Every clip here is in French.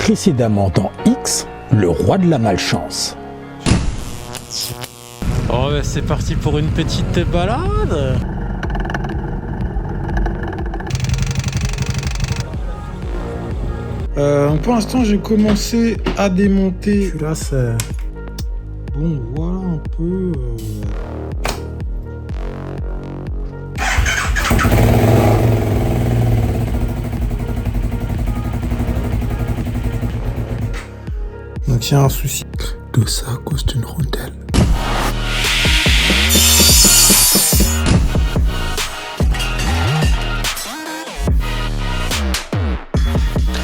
Précédemment dans X, le roi de la malchance. Oh bah c'est parti pour une petite balade. Pour l'instant j'ai commencé à démonter. Là c'est... Bon voilà un peu... Donc il y a un souci. Tout ça à cause d'une rondelle.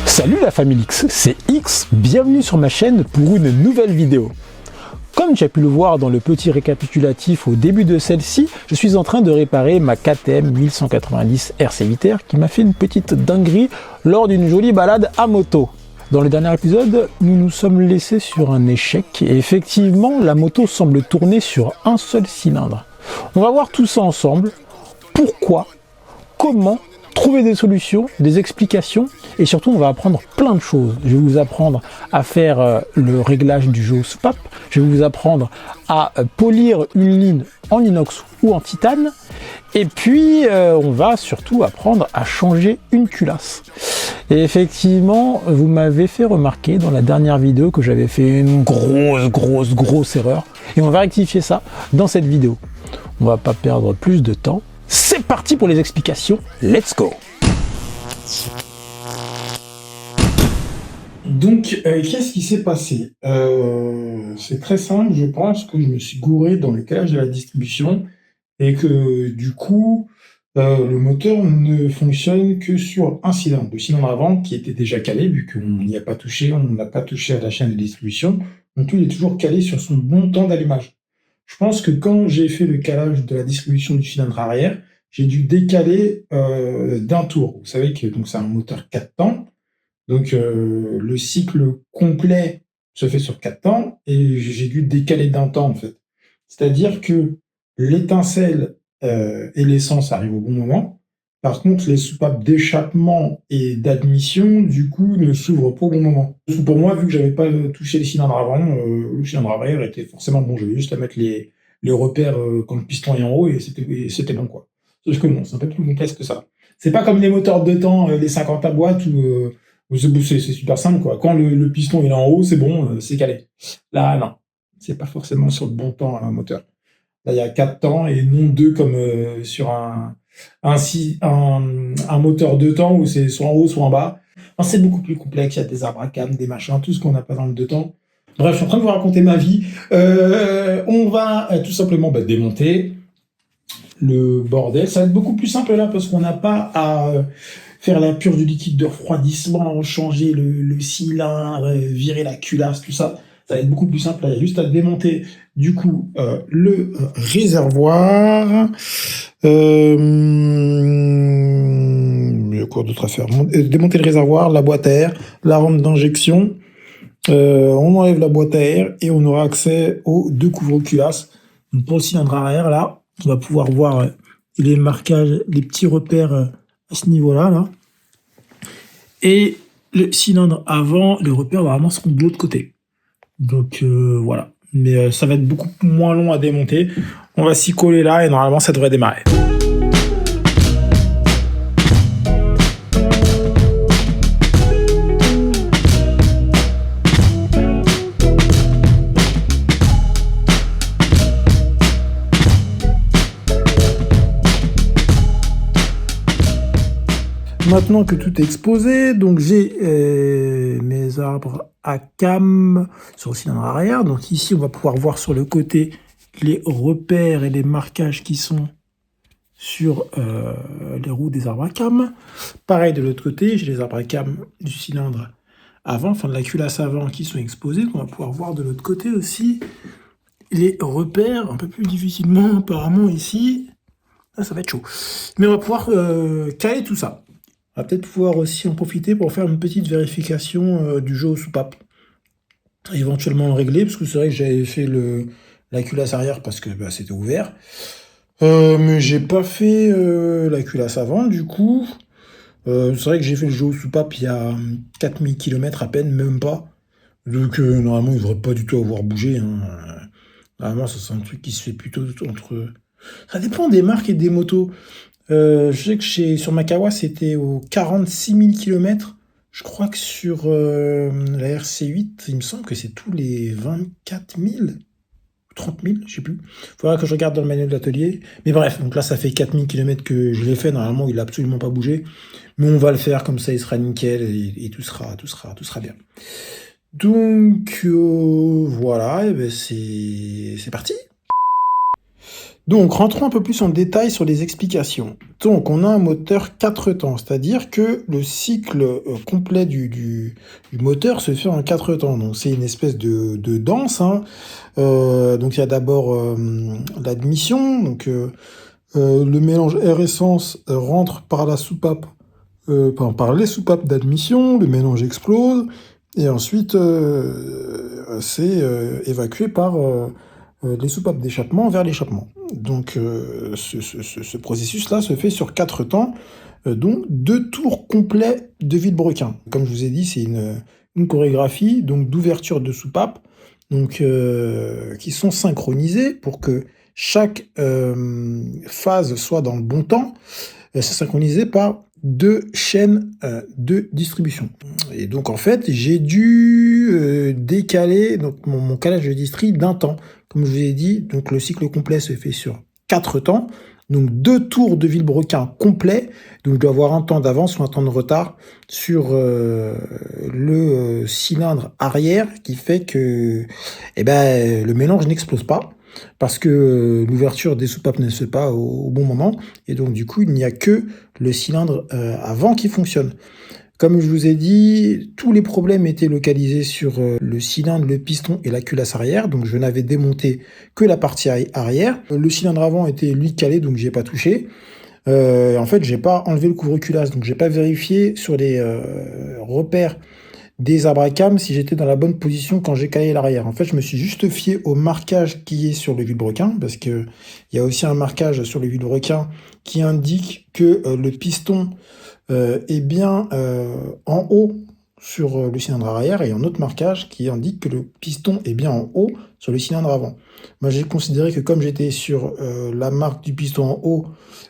Salut la famille X, c'est X, bienvenue sur ma chaîne pour une nouvelle vidéo. Comme tu as pu le voir dans le petit récapitulatif au début de celle-ci, je suis en train de réparer ma KTM 1190 RC8R qui m'a fait une petite dinguerie lors d'une jolie balade à moto. Dans le dernier épisode, nous nous sommes laissés sur un échec et effectivement, la moto semble tourner sur un seul cylindre. On va voir tout ça ensemble, pourquoi, comment, trouver des solutions, des explications et surtout on va apprendre plein de choses. Je vais vous apprendre à faire le réglage du jeu au soupape, je vais vous apprendre à polir une ligne en inox ou en titane et puis on va surtout apprendre à changer une culasse. Et effectivement, vous m'avez fait remarquer dans la dernière vidéo que j'avais fait une grosse erreur et on va rectifier ça dans cette vidéo. On va pas perdre plus de temps. C'est parti pour les explications, let's go! Donc, qu'est-ce qui s'est passé? C'est très simple, je pense que je me suis gouré dans le calage de la distribution et que du coup, le moteur ne fonctionne que sur un cylindre. Le cylindre avant qui était déjà calé, vu qu'on n'y a pas touché, on n'a pas touché à la chaîne de distribution, donc tout il est toujours calé sur son bon temps d'allumage. Je pense que quand j'ai fait le calage de la distribution du cylindre arrière, j'ai dû décaler d'un tour. Vous savez que donc c'est un moteur 4 temps, donc le cycle complet se fait sur 4 temps et j'ai dû décaler d'un temps en fait. C'est-à-dire que l'étincelle et l'essence arrivent au bon moment. Par contre, les soupapes d'échappement et d'admission, du coup, ne s'ouvrent pas au bon moment. Pour moi, vu que j'avais pas touché les cylindres avant, le cylindre arrière était forcément bon. J'avais juste à mettre les repères quand le piston est en haut et c'était bon, quoi. Sauf que non, c'est un peu plus complexe que ça. C'est pas comme les moteurs de temps, les 50 à boîte, où c'est super simple, quoi. Quand le piston est en haut, c'est bon, c'est calé. Là, non. C'est pas forcément sur le bon temps, un moteur. Là, il y a 4 temps et non 2 comme sur un moteur 2 temps où c'est soit en haut, soit en bas. Enfin, c'est beaucoup plus complexe, il y a des arbres à cam, des machins, tout ce qu'on n'a pas dans le 2 temps. Bref, je suis en train de vous raconter ma vie. On va tout simplement démonter le bordel. Ça va être beaucoup plus simple là parce qu'on n'a pas à faire la purge du liquide de refroidissement, changer le cylindre, virer la culasse, tout ça. Ça va être beaucoup plus simple. Là, il y a juste à démonter du coup le réservoir. Il y a quoi d'autre à faire? Démonter le réservoir, la boîte à air, la rampe d'injection. On enlève la boîte à air et on aura accès aux 2 couvre-culasses. Donc pour le cylindre arrière, là, on va pouvoir voir les marquages, les petits repères à ce niveau-là. Là. Et le cylindre avant, les repères normalement seront de l'autre côté. Donc voilà. Mais ça va être beaucoup moins long à démonter. On va s'y coller là et normalement ça devrait démarrer. Maintenant que tout est exposé, donc j'ai mes arbres à cam sur le cylindre arrière. Donc ici, on va pouvoir voir sur le côté les repères et les marquages qui sont sur les roues des arbres à cam. Pareil de l'autre côté, j'ai les arbres à cam du cylindre avant, enfin de la culasse avant qui sont exposés. On va pouvoir voir de l'autre côté aussi les repères, un peu plus difficilement apparemment ici. Là, ça va être chaud. Mais on va pouvoir caler tout ça. On va peut-être pouvoir aussi en profiter pour faire une petite vérification du jeu aux soupapes. Éventuellement le régler, parce que c'est vrai que j'avais fait la culasse arrière parce que c'était ouvert. Mais j'ai pas fait la culasse avant, du coup. C'est vrai que j'ai fait le jeu aux soupapes il y a 4000 km à peine, même pas. Donc normalement, il devrait pas du tout avoir bougé, hein. Normalement, ça c'est un truc qui se fait plutôt entre... Ça dépend des marques et des motos. Je sais que sur ma Kawa, c'était aux 46 000 km. Je crois que sur la RC8, il me semble que c'est tous les 24 000, 30 000, je sais plus. Faudra que je regarde dans le manuel de l'atelier. Mais bref, donc là, ça fait 4000 km que je l'ai fait. Normalement, il a absolument pas bougé. Mais on va le faire comme ça, il sera nickel et tout sera bien. Donc voilà, et ben c'est parti. Donc, rentrons un peu plus en détail sur les explications. Donc, on a un moteur 4 temps, c'est-à-dire que le cycle complet du moteur se fait en 4 temps. Donc, c'est une espèce de danse, hein. Donc, il y a d'abord l'admission. Donc, le mélange air-essence rentre par la soupape, par les soupapes d'admission. Le mélange explose. Et ensuite, c'est évacué par... les soupapes d'échappement vers l'échappement. Donc ce processus-là se fait sur 4 temps, dont 2 tours complets de vilebrequin. Comme je vous ai dit, c'est une chorégraphie donc d'ouverture de soupapes, donc qui sont synchronisées pour que chaque phase soit dans le bon temps. C'est synchronisé par 2 chaînes de distribution. Et donc en fait, j'ai dû décaler donc mon calage de distri d'un temps. Comme je vous ai dit, donc le cycle complet se fait sur 4 temps, donc 2 tours de vilebrequin complet, donc je dois avoir un temps d'avance ou un temps de retard sur le cylindre arrière qui fait que le mélange n'explose pas, parce que l'ouverture des soupapes ne se fait pas au bon moment, et donc du coup il n'y a que le cylindre avant qui fonctionne. Comme je vous ai dit, tous les problèmes étaient localisés sur le cylindre, le piston et la culasse arrière, donc je n'avais démonté que la partie arrière. Le cylindre avant était lui calé, donc j'y ai pas touché. En fait, j'ai pas enlevé le couvre-culasse, donc j'ai pas vérifié sur les repères des abracams si j'étais dans la bonne position quand j'ai calé l'arrière. En fait, je me suis juste fié au marquage qui est sur le vilebrequin, parce que il y a aussi un marquage sur le vilebrequin qui indique que le piston est bien en haut sur le cylindre arrière, et un autre marquage qui indique que le piston est bien en haut sur le cylindre avant. Moi, j'ai considéré que comme j'étais sur la marque du piston en haut,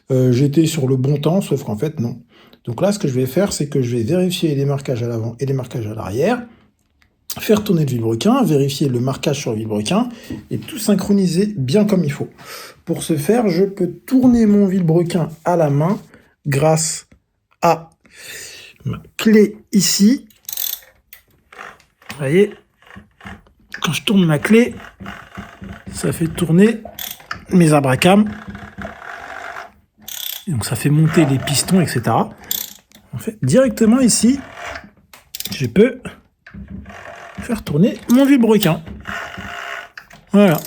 j'étais sur le bon temps, sauf qu'en fait, non. Donc là, ce que je vais faire, c'est que je vais vérifier les marquages à l'avant et les marquages à l'arrière, faire tourner le vilebrequin, vérifier le marquage sur le vilebrequin, et tout synchroniser bien comme il faut. Pour ce faire, je peux tourner mon vilebrequin à la main grâce à ma clé ici. Vous voyez, quand je tourne ma clé, ça fait tourner mes abracams. Et donc ça fait monter les pistons, etc. En fait, directement ici, je peux faire tourner mon vilebrequin. Voilà.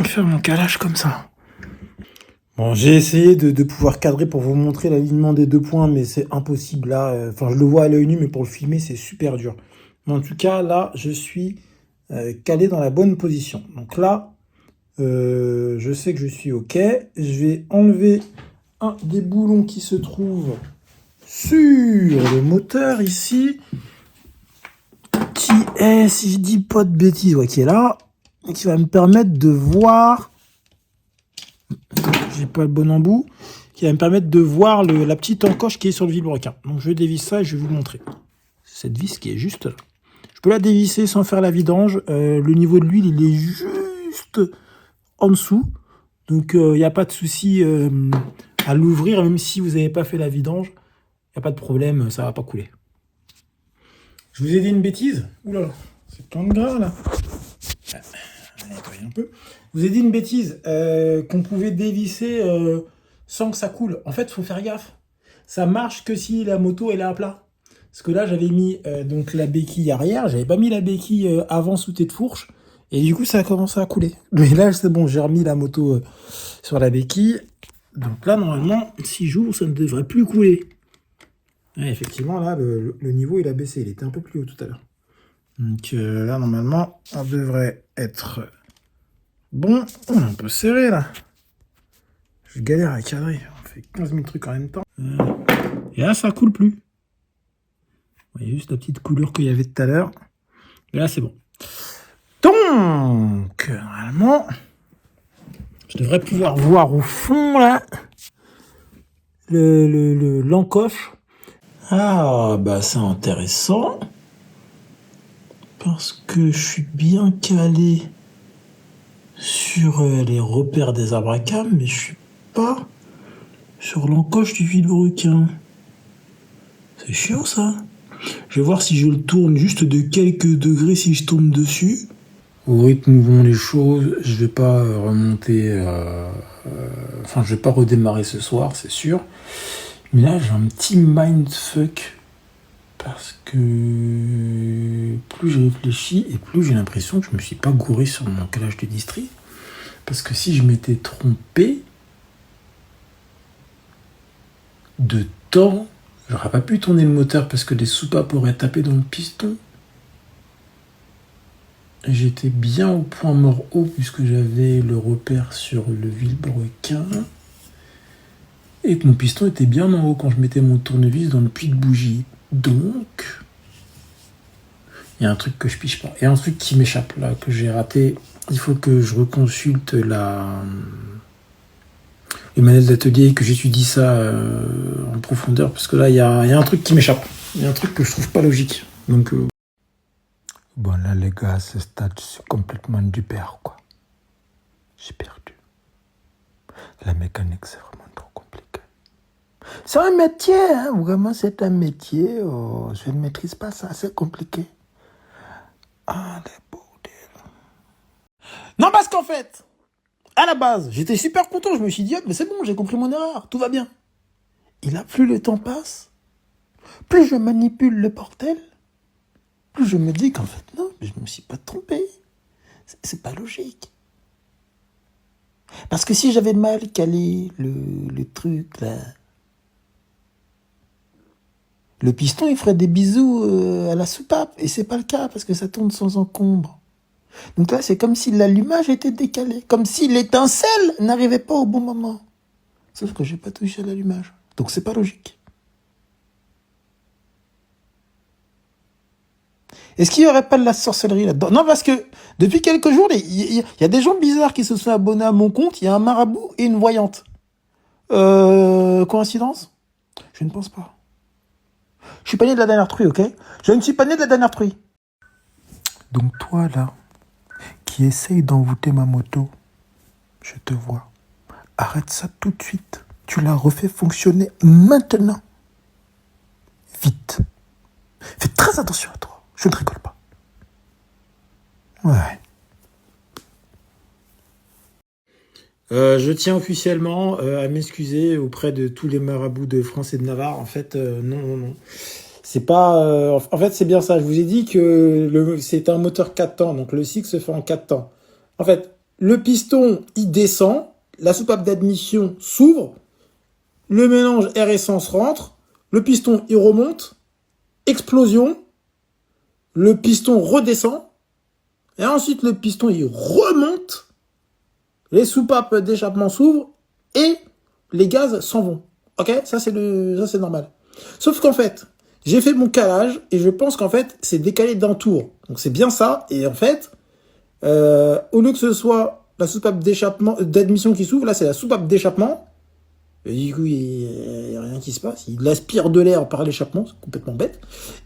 Faire mon calage comme ça. Bon, j'ai essayé de pouvoir cadrer pour vous montrer l'alignement des 2 points, mais c'est impossible là. Enfin, je le vois à l'œil nu, mais pour le filmer, c'est super dur. Mais en tout cas, là, je suis calé dans la bonne position. Donc là, je sais que je suis OK. Je vais enlever un des boulons qui se trouve sur le moteur ici, qui est, si je dis pas de bêtises, qui est là, et qui va me permettre de voir... J'ai pas le bon embout, qui va me permettre de voir la petite encoche qui est sur le vilebrequin. Donc je dévisse ça et je vais vous montrer. Cette vis qui est juste là. Je peux la dévisser sans faire la vidange. Le niveau de l'huile, il est juste en dessous. Donc il n'y a pas de souci à l'ouvrir, même si vous n'avez pas fait la vidange. Il n'y a pas de problème, ça ne va pas couler. Je vous ai dit une bêtise. Oula, c'est plein de gras là. On va nettoyer un peu. Je vous ai dit une bêtise, qu'on pouvait dévisser sans que ça coule. En fait, il faut faire gaffe. Ça marche que si la moto elle est à plat. Parce que là, j'avais mis donc la béquille arrière, j'avais pas mis la béquille avant sous tête de fourche, et du coup, ça a commencé à couler. Mais là, c'est bon, j'ai remis la moto sur la béquille. Donc là, normalement, si j'ouvre, ça ne devrait plus couler. Ouais, effectivement, là, le niveau, il a baissé. Il était un peu plus haut tout à l'heure. Donc là, normalement, on devrait être... Bon, on est un peu serré là. Je galère à cadrer. On fait 15 000 trucs en même temps. Et là, ça coule plus. Vous voyez juste la petite couleur qu'il y avait tout à l'heure. Et là, c'est bon. Donc, normalement, je devrais pouvoir voir au fond, là, l'encoche. Ah, bah c'est intéressant. Parce que je suis bien calé sur les repères des abracams, mais je suis pas sur l'encoche du vilebrequin. C'est chiant, ça. Je vais voir si je le tourne juste de quelques degrés si je tombe dessus. Au rythme où vont les choses, je vais pas remonter... Enfin, je vais pas redémarrer ce soir, c'est sûr. Mais là, j'ai un petit mindfuck. Parce que plus je réfléchis et plus j'ai l'impression que je me suis pas gouré sur mon calage de distri. Parce que si je m'étais trompé de temps, j'aurais pas pu tourner le moteur parce que les soupapes auraient tapé dans le piston. J'étais bien au point mort haut puisque j'avais le repère sur le vilebrequin. Et que mon piston était bien en haut quand je mettais mon tournevis dans le puits de bougie. Donc, il y a un truc que je piche pas. Il y a un truc qui m'échappe là, que j'ai raté. Il faut que je reconsulte les manettes d'atelier et que j'étudie ça en profondeur. Parce que là, il y a un truc qui m'échappe. Il y a un truc que je trouve pas logique. Donc, bon, là, les gars, à ce stade, je suis complètement du père, quoi. J'ai perdu. La mécanique, c'est vraiment trop compliqué. C'est un métier, hein, vraiment, c'est un métier. Oh, je ne maîtrise pas ça, c'est compliqué. Ah, les bordels. Non, parce qu'en fait, à la base, j'étais super content. Je me suis dit, mais c'est bon, j'ai compris mon erreur, tout va bien. Et là, plus le temps passe, plus je manipule le portel, plus je me dis qu'en fait, non, mais je me suis pas trompé. C'est pas logique. Parce que si j'avais mal calé le truc, là, le piston, il ferait des bisous à la soupape. Et c'est pas le cas, parce que ça tourne sans encombre. Donc là, c'est comme si l'allumage était décalé. Comme si l'étincelle n'arrivait pas au bon moment. Sauf que j'ai pas touché à l'allumage. Donc c'est pas logique. Est-ce qu'il n'y aurait pas de la sorcellerie là-dedans? Non, parce que depuis quelques jours, il y a des gens bizarres qui se sont abonnés à mon compte. Il y a un marabout et une voyante. Coïncidence? Je ne pense pas. Je suis pas né de la dernière truie, ok? Je ne suis pas né de la dernière truie. Donc toi, là, qui essaye d'envoûter ma moto, je te vois. Arrête ça tout de suite. Tu la refais fonctionner maintenant. Vite. Fais très attention à toi. Je ne rigole pas. Ouais. Je tiens officiellement à m'excuser auprès de tous les marabouts de France et de Navarre. En fait, non. C'est pas... en fait, c'est bien ça. Je vous ai dit que c'est un moteur 4 temps. Donc, le cycle se fait en 4 temps. En fait, le piston, il descend. La soupape d'admission s'ouvre. Le mélange air-essence rentre. Le piston, il remonte. Explosion. Le piston redescend. Et ensuite, le piston, il remonte. Les soupapes d'échappement s'ouvrent. Et les gaz s'en vont. Ok? Ça, c'est normal. Sauf qu'en fait, j'ai fait mon calage. Et je pense qu'en fait, c'est décalé d'un tour. Donc, c'est bien ça. Et en fait, au lieu que ce soit la soupape d'admission qui s'ouvre, là, c'est la soupape d'échappement. Et du coup, il n'y a rien qui se passe. Il aspire de l'air par l'échappement. C'est complètement bête.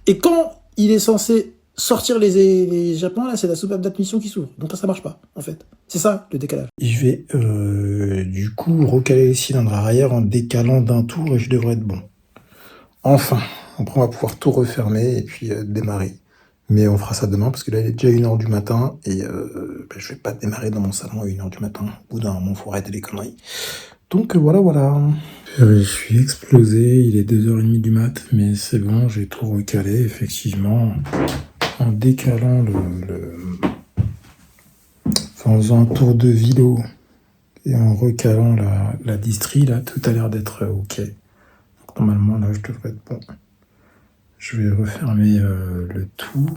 Et quand il est censé sortir les échappements, là, c'est la soupape d'admission qui s'ouvre. Donc là, ça marche pas, en fait. C'est ça, le décalage. Je vais, du coup, recaler les cylindres arrière en décalant d'un tour et je devrais être bon. Enfin. Après, on va pouvoir tout refermer et puis démarrer. Mais on fera ça demain parce que là, il est déjà 1h du matin et je vais pas démarrer dans mon salon à 1h du matin. Au bout d'un moment, faut arrêter les conneries. Donc voilà. Je suis explosé, il est 2h30 du mat, mais c'est bon, j'ai tout recalé, effectivement. En décalant enfin, en faisant un tour de vélo et en recalant la distrie, là, tout a l'air d'être ok. Donc, normalement, là, je devrais être bon. Je vais refermer le tout.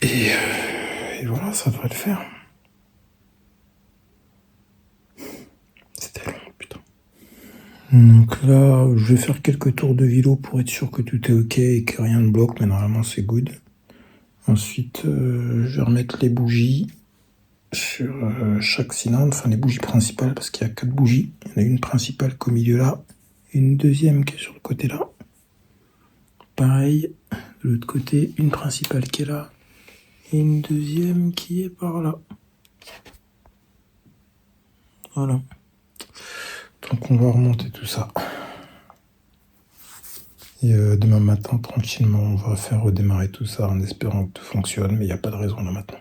Et voilà, ça devrait le faire. C'était long, putain. Donc là, je vais faire quelques tours de vélo pour être sûr que tout est ok et que rien ne bloque, mais normalement c'est good. Ensuite, je vais remettre les bougies sur chaque cylindre, enfin les bougies principales, parce qu'il y a 4 bougies. Il y en a une principale qu'au milieu là, et une deuxième qui est sur le côté là. Pareil, de l'autre côté, une principale qui est là, et une deuxième qui est par là. Voilà. Donc on va remonter tout ça. Et demain matin, tranquillement, on va faire redémarrer tout ça en espérant que tout fonctionne, mais il n'y a pas de raison là maintenant.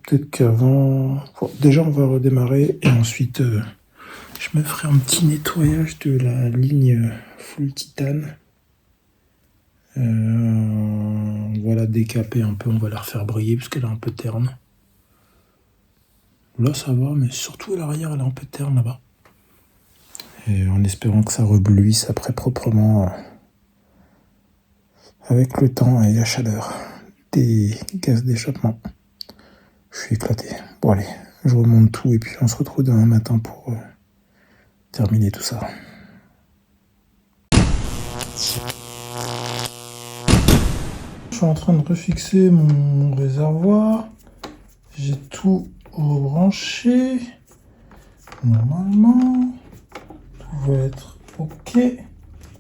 Peut-être qu'avant... Bon, déjà, on va redémarrer, et ensuite, je me ferai un petit nettoyage de la ligne full titane. On va la décaper un peu, on va la refaire briller, parce qu'elle est un peu terne. Là, ça va, mais surtout à l'arrière, elle est un peu terne là-bas. Et en espérant que ça rebluisse après proprement avec le temps et la chaleur des gaz d'échappement. Je suis éclaté. Bon allez, je remonte tout et puis on se retrouve demain matin pour terminer tout ça. Je suis en train de refixer mon réservoir. J'ai tout rebranché. Normalement, tout va être ok.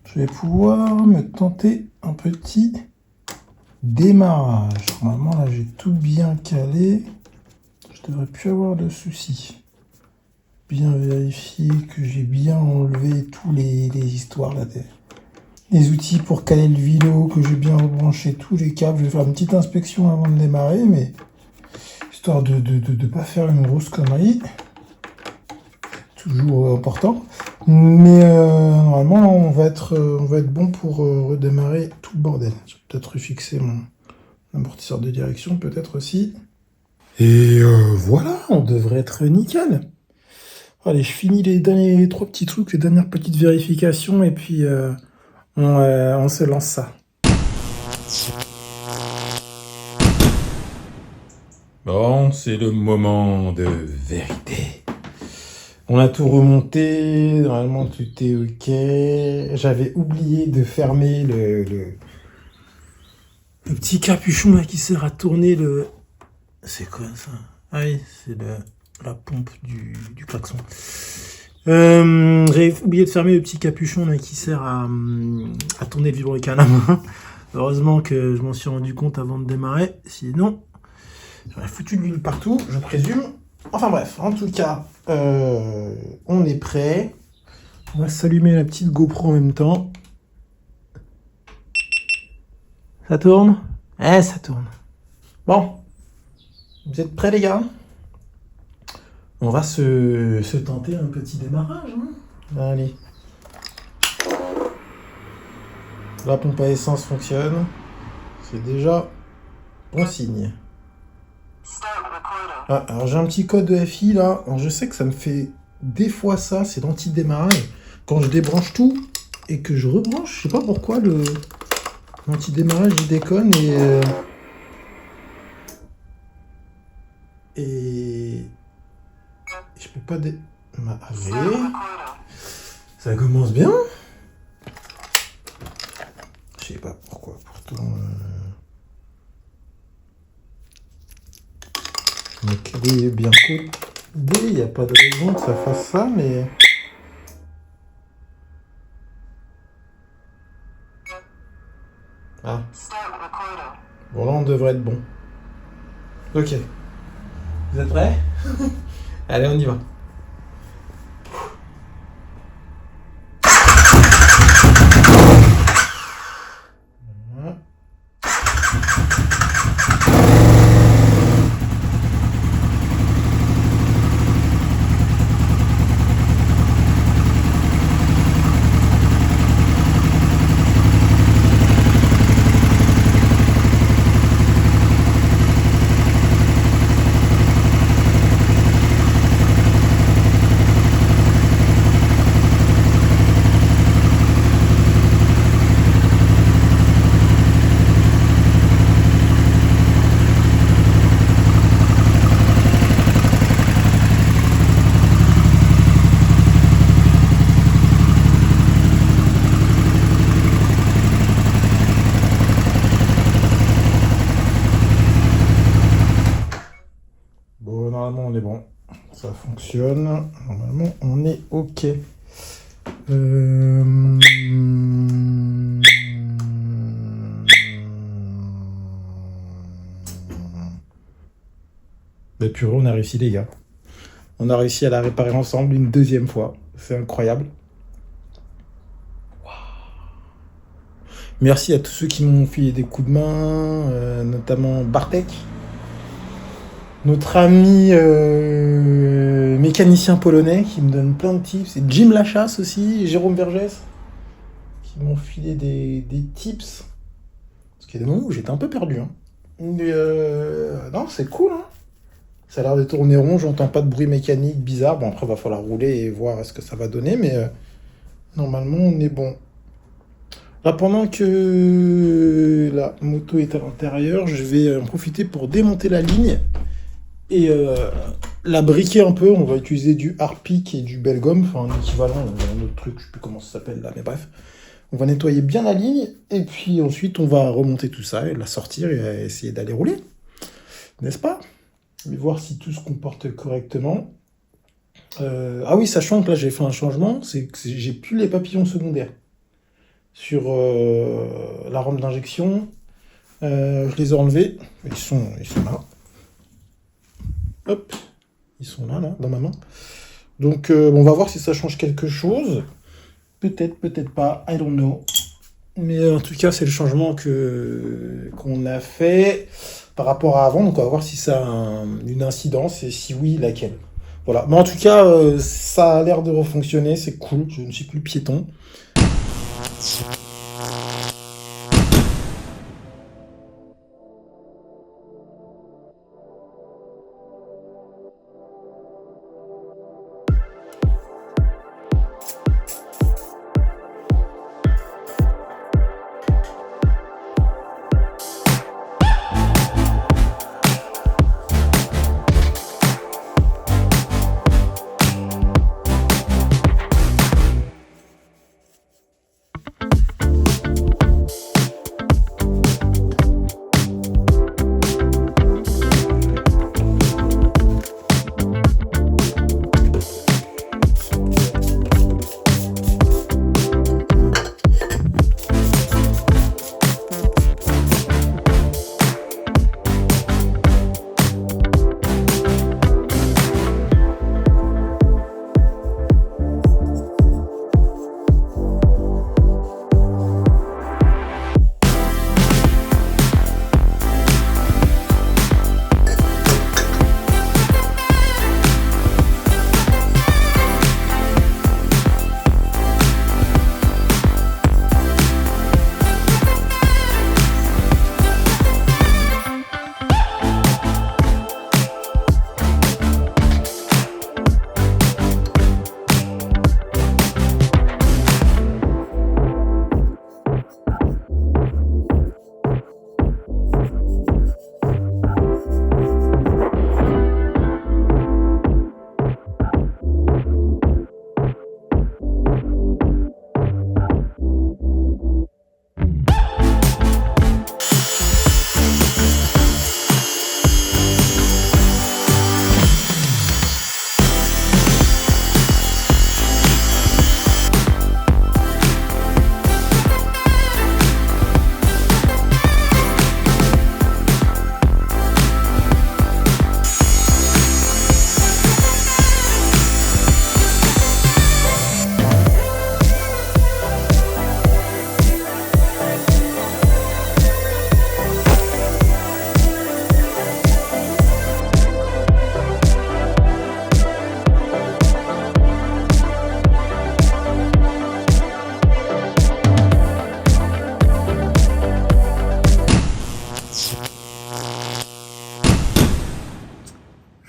Je vais pouvoir me tenter un petit démarrage. Normalement, là, j'ai tout bien calé. Je devrais plus avoir de soucis. Bien vérifier que j'ai bien enlevé tous les histoires là, les outils pour caler le vélo, que j'ai bien rebranché tous les câbles. Je vais faire une petite inspection avant de démarrer, mais histoire de pas faire une grosse connerie. Toujours important. Mais normalement, on va être bon pour redémarrer tout le bordel. Je vais peut-être refixer mon amortisseur de direction, peut-être aussi. Et voilà, on devrait être nickel. Allez, je finis les 3 petits trucs, les dernières petites vérifications, et puis on se lance ça. Bon, c'est le moment de vérité. On a tout remonté, normalement tout est ok. J'avais oublié de fermer le petit capuchon là qui sert à tourner le... C'est quoi ça? Ah oui, c'est la pompe du klaxon. J'avais oublié de fermer le petit capuchon là qui sert à tourner le vibroécart à la main. Heureusement que je m'en suis rendu compte avant de démarrer, sinon j'aurais foutu de l'huile partout, je présume. Enfin bref, en tout cas, on est prêt. On va s'allumer la petite GoPro en même temps. Ça tourne? Eh, ça tourne. Bon, vous êtes prêts les gars? On va se tenter un petit démarrage. Hein. Allez. La pompe à essence fonctionne. C'est déjà bon signe. Ah, alors j'ai un petit code de FI là. Alors je sais que ça me fait des fois ça, c'est l'anti-démarrage. Quand je débranche tout et que je rebranche, je sais pas pourquoi l'anti-démarrage il déconne et je peux pas allez. Ça commence bien. Je sais pas pourquoi, pourtant. Ma clé est bien cool. Il n'y a pas de raison que ça fasse ça, mais... Ah. Bon, là, on devrait être bon. Ok. Vous êtes prêts? Allez, on y va. on est bon. Ça fonctionne. Normalement, on est OK. Mais purée, on a réussi, les gars. On a réussi à la réparer ensemble une deuxième fois. C'est incroyable. Waouh. Merci à tous ceux qui m'ont filé des coups de main, notamment Bartek, notre ami mécanicien polonais qui me donne plein de tips. Et Jim Lachasse aussi, et Jérôme Vergès, qui m'ont filé des tips. Parce qu'il y a des moments où j'étais un peu perdu. Hein. Mais non, c'est cool. Hein. Ça a l'air de tourner rond, j'entends pas de bruit mécanique bizarre. Bon, après, il va falloir rouler et voir ce que ça va donner, mais normalement, on est bon. Là, pendant que la moto est à l'intérieur, je vais en profiter pour démonter la ligne et la briquer un peu. On va utiliser du Harpic et du Belgum, enfin un équivalent, un autre truc, je sais plus comment ça s'appelle là, mais bref. On va nettoyer bien la ligne et puis ensuite, on va remonter tout ça et la sortir et essayer d'aller rouler. N'est-ce pas ? Je vais voir si tout se comporte correctement. Ah oui, sachant que là j'ai fait un changement, c'est que j'ai plus les papillons secondaires sur la rampe d'injection. Je les ai enlevés. Ils sont là. Hop, ils sont là, dans ma main. Donc on va voir si ça change quelque chose. Peut-être, peut-être pas. I don't know. Mais en tout cas, c'est le changement qu'on a fait par rapport à avant, donc on va voir si ça a une incidence et si oui, laquelle. Voilà, mais en tout cas, ça a l'air de refonctionner, c'est cool, je ne suis plus piéton.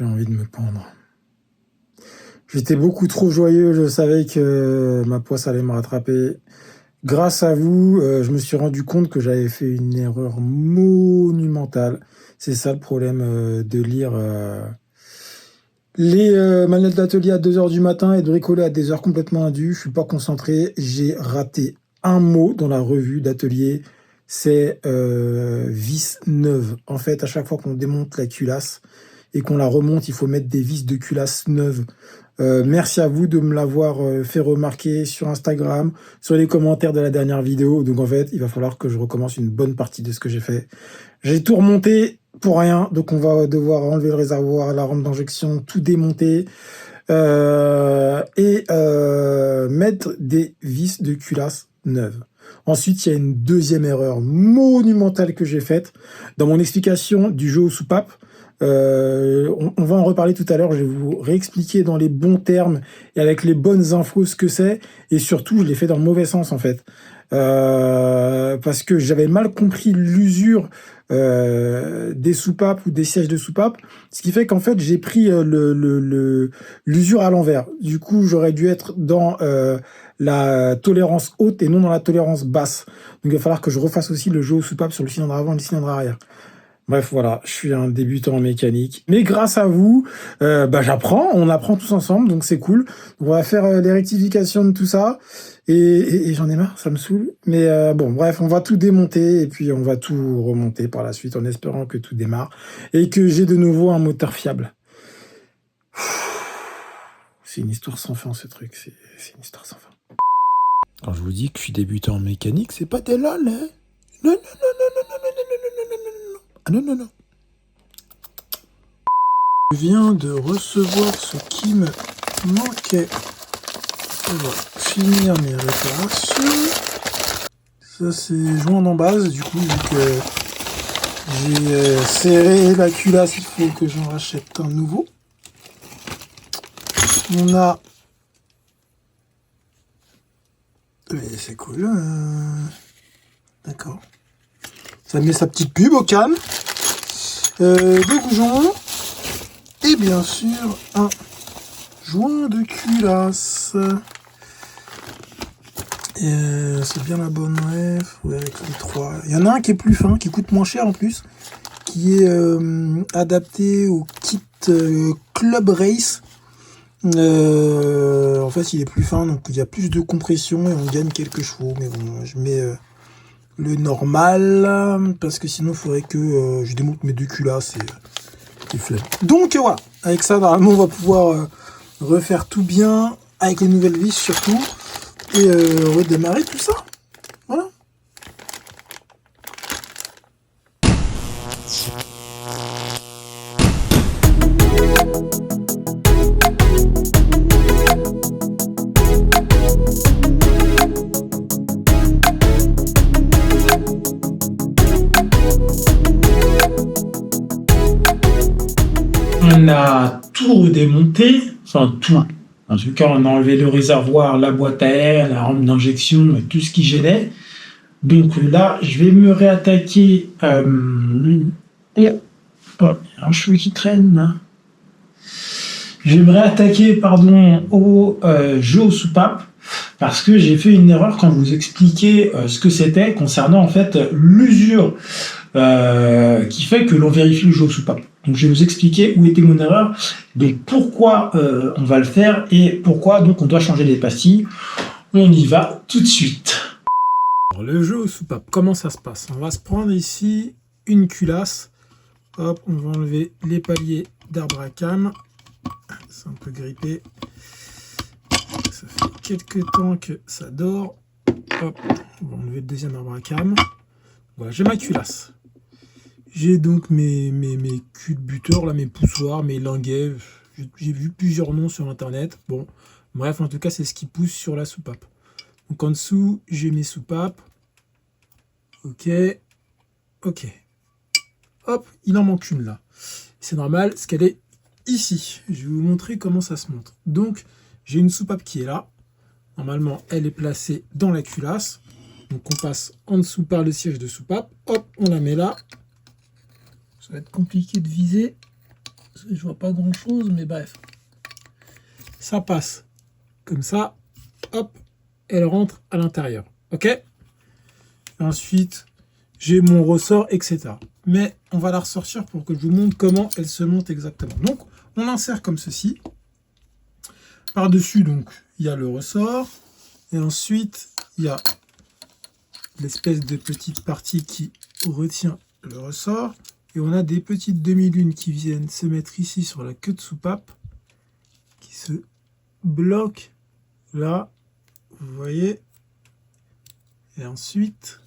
J'ai envie de me pendre. J'étais beaucoup trop joyeux, je savais que ma poisse allait me rattraper. Grâce à vous, je me suis rendu compte que j'avais fait une erreur monumentale. C'est ça le problème de lire les manuels d'atelier à 2h du matin et de bricoler à des heures complètement indues. Je suis pas concentré. J'ai raté un mot dans la revue d'atelier. C'est vis neuve. En fait, à chaque fois qu'on démonte la culasse, et qu'on la remonte, il faut mettre des vis de culasse neuves. Merci à vous de me l'avoir fait remarquer sur Instagram, sur les commentaires de la dernière vidéo. Donc en fait, il va falloir que je recommence une bonne partie de ce que j'ai fait. J'ai tout remonté pour rien, donc on va devoir enlever le réservoir, la rampe d'injection, tout démonter et mettre des vis de culasse neuves. Ensuite, il y a une deuxième erreur monumentale que j'ai faite dans mon explication du jeu aux soupapes. On va en reparler tout à l'heure, je vais vous réexpliquer dans les bons termes et avec les bonnes infos ce que c'est, et surtout je l'ai fait dans le mauvais sens en fait, parce que j'avais mal compris l'usure des soupapes ou des sièges de soupapes, ce qui fait qu'en fait j'ai pris l'usure à l'envers. Du coup j'aurais dû être dans la tolérance haute et non dans la tolérance basse, donc il va falloir que je refasse aussi le jeu aux soupapes sur le cylindre avant et le cylindre arrière. Bref, voilà, je suis un débutant en mécanique. Mais grâce à vous, j'apprends, on apprend tous ensemble, donc c'est cool. On va faire les rectifications de tout ça. Et j'en ai marre, ça me saoule. Mais bon, bref, on va tout démonter et puis on va tout remonter par la suite en espérant que tout démarre et que j'ai de nouveau un moteur fiable. C'est une histoire sans fin, ce truc. C'est une histoire sans fin. Quand je vous dis que je suis débutant en mécanique, c'est pas des lol, hein. Non, non, non, non, non, non, non, non, non, non, non, non. Ah non, non, non. Je viens de recevoir ce qui me manquait pour finir mes réparations. Ça, c'est joint en base, du coup, vu que j'ai serré la culasse, il faut que j'en rachète un nouveau. On a... Mais c'est cool. D'accord. Ça met sa petite pub au calme. Des goujons. Et bien sûr, un joint de culasse. C'est bien la bonne ref. Ouais, avec les trois. Il y en a un qui est plus fin, qui coûte moins cher en plus. Qui est adapté au kit Club Race. En fait, il est plus fin, donc il y a plus de compression et on gagne quelques chevaux. Mais bon, je mets le normal parce que sinon, il faudrait que je démonte mes deux culasses et flemme. Donc voilà, avec ça, normalement, on va pouvoir refaire tout bien avec les nouvelles vis surtout et redémarrer tout ça. Voilà. On a tout redémonté, enfin tout. En tout cas, on a enlevé le réservoir, la boîte à air, la rampe d'injection, tout ce qui gênait. Donc là, je vais me réattaquer. Il y a un cheveu qui traîne. Là. Je vais me réattaquer, pardon, au jeu aux soupapes parce que j'ai fait une erreur quand je vous expliquais ce que c'était concernant en fait l'usure qui fait que l'on vérifie le jeu aux soupapes. Donc je vais vous expliquer où était mon erreur, donc pourquoi on va le faire et pourquoi donc on doit changer les pastilles. On y va tout de suite. Alors, le jeu aux soupapes, comment ça se passe? On va se prendre ici une culasse. Hop, on va enlever les paliers d'arbre à cam. C'est un peu grippé. Ça fait quelques temps que ça dort. Hop, on va enlever le deuxième arbre à cam. Voilà, j'ai ma culasse. J'ai donc mes culbuteurs, là, mes poussoirs, mes linguets. J'ai vu plusieurs noms sur internet. Bon, bref, en tout cas, c'est ce qui pousse sur la soupape. Donc en dessous, j'ai mes soupapes. Ok. Ok. Hop, il en manque une là. C'est normal, parce qu'elle est ici. Je vais vous montrer comment ça se montre. Donc, j'ai une soupape qui est là. Normalement, elle est placée dans la culasse. Donc on passe en dessous par le siège de soupape. Hop, on la met là. Ça va être compliqué de viser. Parce que je vois pas grand chose, mais bref. Ça passe comme ça. Hop, elle rentre à l'intérieur. Ok? Ensuite, j'ai mon ressort, etc. Mais on va la ressortir pour que je vous montre comment elle se monte exactement. Donc, on l'insère comme ceci. Par-dessus, donc, il y a le ressort. Et ensuite, il y a l'espèce de petite partie qui retient le ressort. Et on a des petites demi-lunes qui viennent se mettre ici sur la queue de soupape, qui se bloquent là, vous voyez. Et ensuite,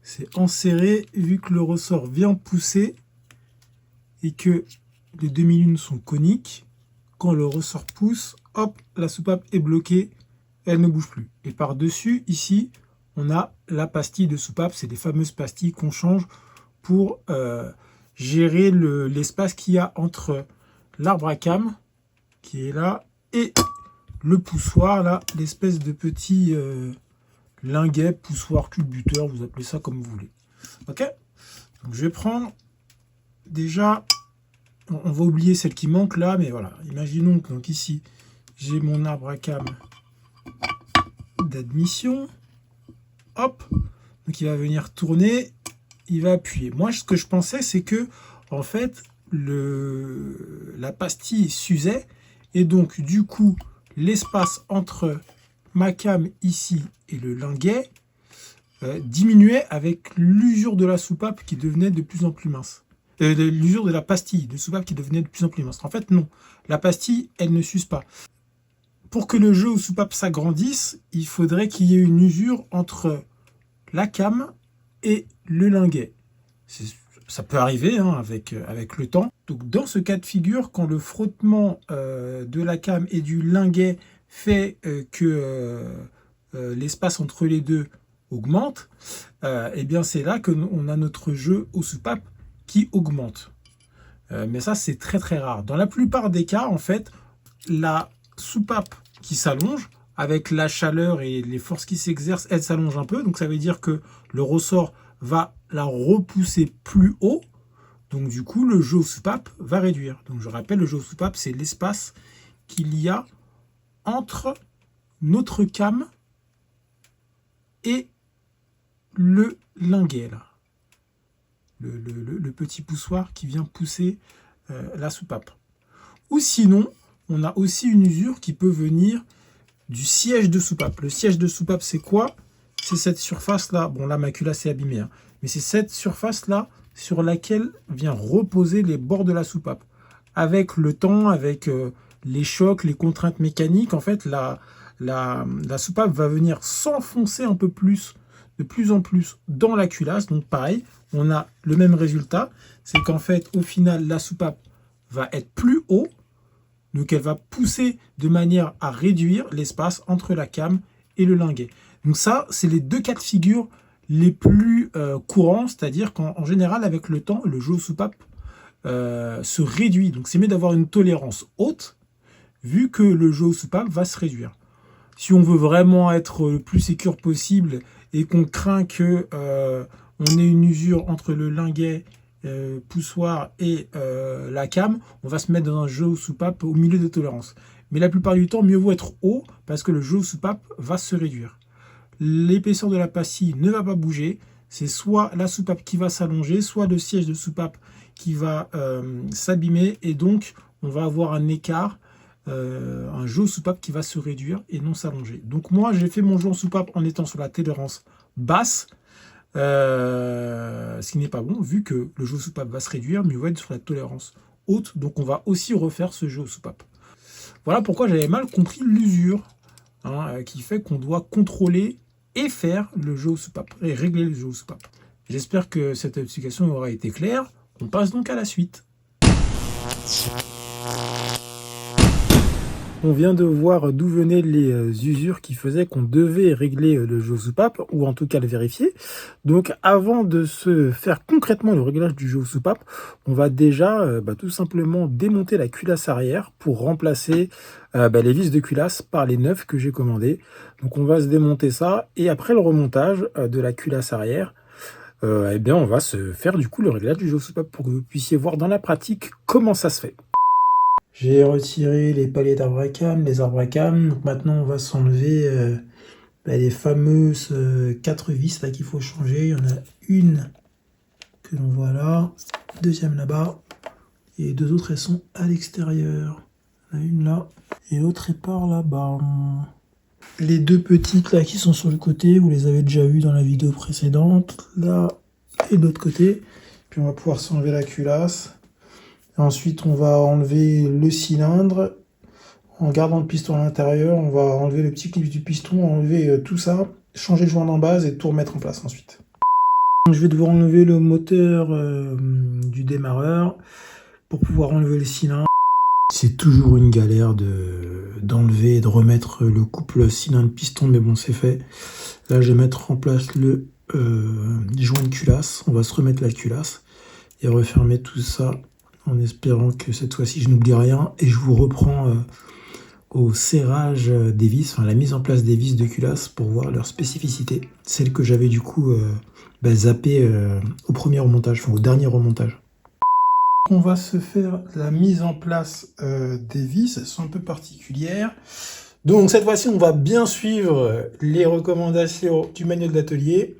c'est enserré, vu que le ressort vient pousser et que les demi-lunes sont coniques. Quand le ressort pousse, hop, la soupape est bloquée, elle ne bouge plus. Et par-dessus, ici, on a la pastille de soupape. C'est les fameuses pastilles qu'on change pour gérer l'espace qu'il y a entre l'arbre à cames, qui est là, et le poussoir, là, l'espèce de petit linguet, poussoir, culbuteur, vous appelez ça comme vous voulez. Ok? Donc je vais prendre déjà, on va oublier celle qui manque là, mais voilà. Imaginons que donc ici, j'ai mon arbre à cames d'admission. Hop, donc il va venir tourner, il va appuyer. Moi, ce que je pensais, c'est que en fait, la pastille s'usait et donc du coup, l'espace entre ma came ici et le linguet diminuait avec l'usure de la soupape qui devenait de plus en plus mince. L'usure de la pastille de soupape qui devenait de plus en plus mince. En fait, non. La pastille, elle ne s'use pas. Pour que le jeu aux soupapes s'agrandisse, il faudrait qu'il y ait une usure entre la came et le linguet. Ça peut arriver hein, avec le temps. Donc dans ce cas de figure, quand le frottement de la came et du linguet fait que l'espace entre les deux augmente, et bien c'est là qu'on a notre jeu aux soupapes qui augmente. Mais ça, c'est très très rare. Dans la plupart des cas, en fait, la soupape qui s'allonge, avec la chaleur et les forces qui s'exercent, elle s'allonge un peu. Donc ça veut dire que le ressort va la repousser plus haut. Donc du coup, le jeu aux soupapes va réduire. Donc je rappelle, le jeu aux soupapes, c'est l'espace qu'il y a entre notre came et le linguet, là. Le petit poussoir qui vient pousser la soupape. Ou sinon, on a aussi une usure qui peut venir du siège de soupape. Le siège de soupape, c'est quoi? C'est cette surface-là. Bon, là, ma culasse est abîmée. Hein, mais c'est cette surface-là sur laquelle vient reposer les bords de la soupape. Avec le temps, avec les chocs, les contraintes mécaniques, en fait, la soupape va venir s'enfoncer un peu plus, de plus en plus dans la culasse. Donc pareil, on a le même résultat. C'est qu'en fait, au final, la soupape va être plus haut. Donc elle va pousser de manière à réduire l'espace entre la came et le linguet. Donc ça, c'est les deux cas de figure les plus courants. C'est-à-dire qu'en général, avec le temps, le jeu aux soupapes se réduit. Donc c'est mieux d'avoir une tolérance haute, vu que le jeu aux soupapes va se réduire. Si on veut vraiment être le plus sécure possible et qu'on craint que on ait une usure entre le linguet, poussoir et la came, on va se mettre dans un jeu aux soupapes au milieu de tolérance. Mais la plupart du temps, mieux vaut être haut parce que le jeu aux soupapes va se réduire. L'épaisseur de la pastille ne va pas bouger. C'est soit la soupape qui va s'allonger, soit le siège de soupape qui va s'abîmer. Et donc, on va avoir un écart, un jeu aux soupapes qui va se réduire et non s'allonger. Donc moi, j'ai fait mon jeu aux soupapes en étant sur la tolérance basse. Ce qui n'est pas bon, vu que le jeu aux soupapes va se réduire, mieux vaut être sur la tolérance haute. Donc on va aussi refaire ce jeu aux soupapes. Voilà pourquoi j'avais mal compris l'usure, hein, qui fait qu'on doit contrôler et faire le jeu aux soupapes, et régler le jeu aux soupapes. J'espère que cette explication aura été claire. On passe donc à la suite. On vient de voir d'où venaient les usures qui faisaient qu'on devait régler le jeu aux soupapes, ou en tout cas le vérifier. Donc avant de se faire concrètement le réglage du jeu aux soupapes, on va déjà tout simplement démonter la culasse arrière pour remplacer les vis de culasse par les neuves que j'ai commandées. Donc on va se démonter ça, et après le remontage de la culasse arrière, on va se faire du coup le réglage du jeu aux soupapes pour que vous puissiez voir dans la pratique comment ça se fait. J'ai retiré les paliers d'arbre à cames, les arbres à cames. Donc maintenant, on va s'enlever les fameuses 4 vis là qu'il faut changer. Il y en a une que l'on voit là, deuxième là-bas, et 2 autres, elles sont à l'extérieur. Il y en a une là, et l'autre est par là-bas. Les 2 petites là qui sont sur le côté, vous les avez déjà vues dans la vidéo précédente. Là, et de l'autre côté. Puis on va pouvoir s'enlever la culasse. Et ensuite, on va enlever le cylindre. En gardant le piston à l'intérieur, on va enlever le petit clip du piston, enlever tout ça, changer le joint en base et tout remettre en place ensuite. Je vais devoir enlever le moteur du démarreur pour pouvoir enlever le cylindre. C'est toujours une galère d'enlever et de remettre le couple cylindre-piston, mais bon, c'est fait. Là, je vais mettre en place le joint de culasse. On va se remettre la culasse et refermer tout ça en espérant que cette fois-ci, je n'oublie rien. Et je vous reprends au serrage des vis, enfin la mise en place des vis de culasse pour voir leur spécificité. Celle que j'avais du coup zappé au premier remontage, enfin au dernier remontage. On va se faire la mise en place des vis, elles sont un peu particulières. Donc cette fois-ci, on va bien suivre les recommandations du manuel d'atelier.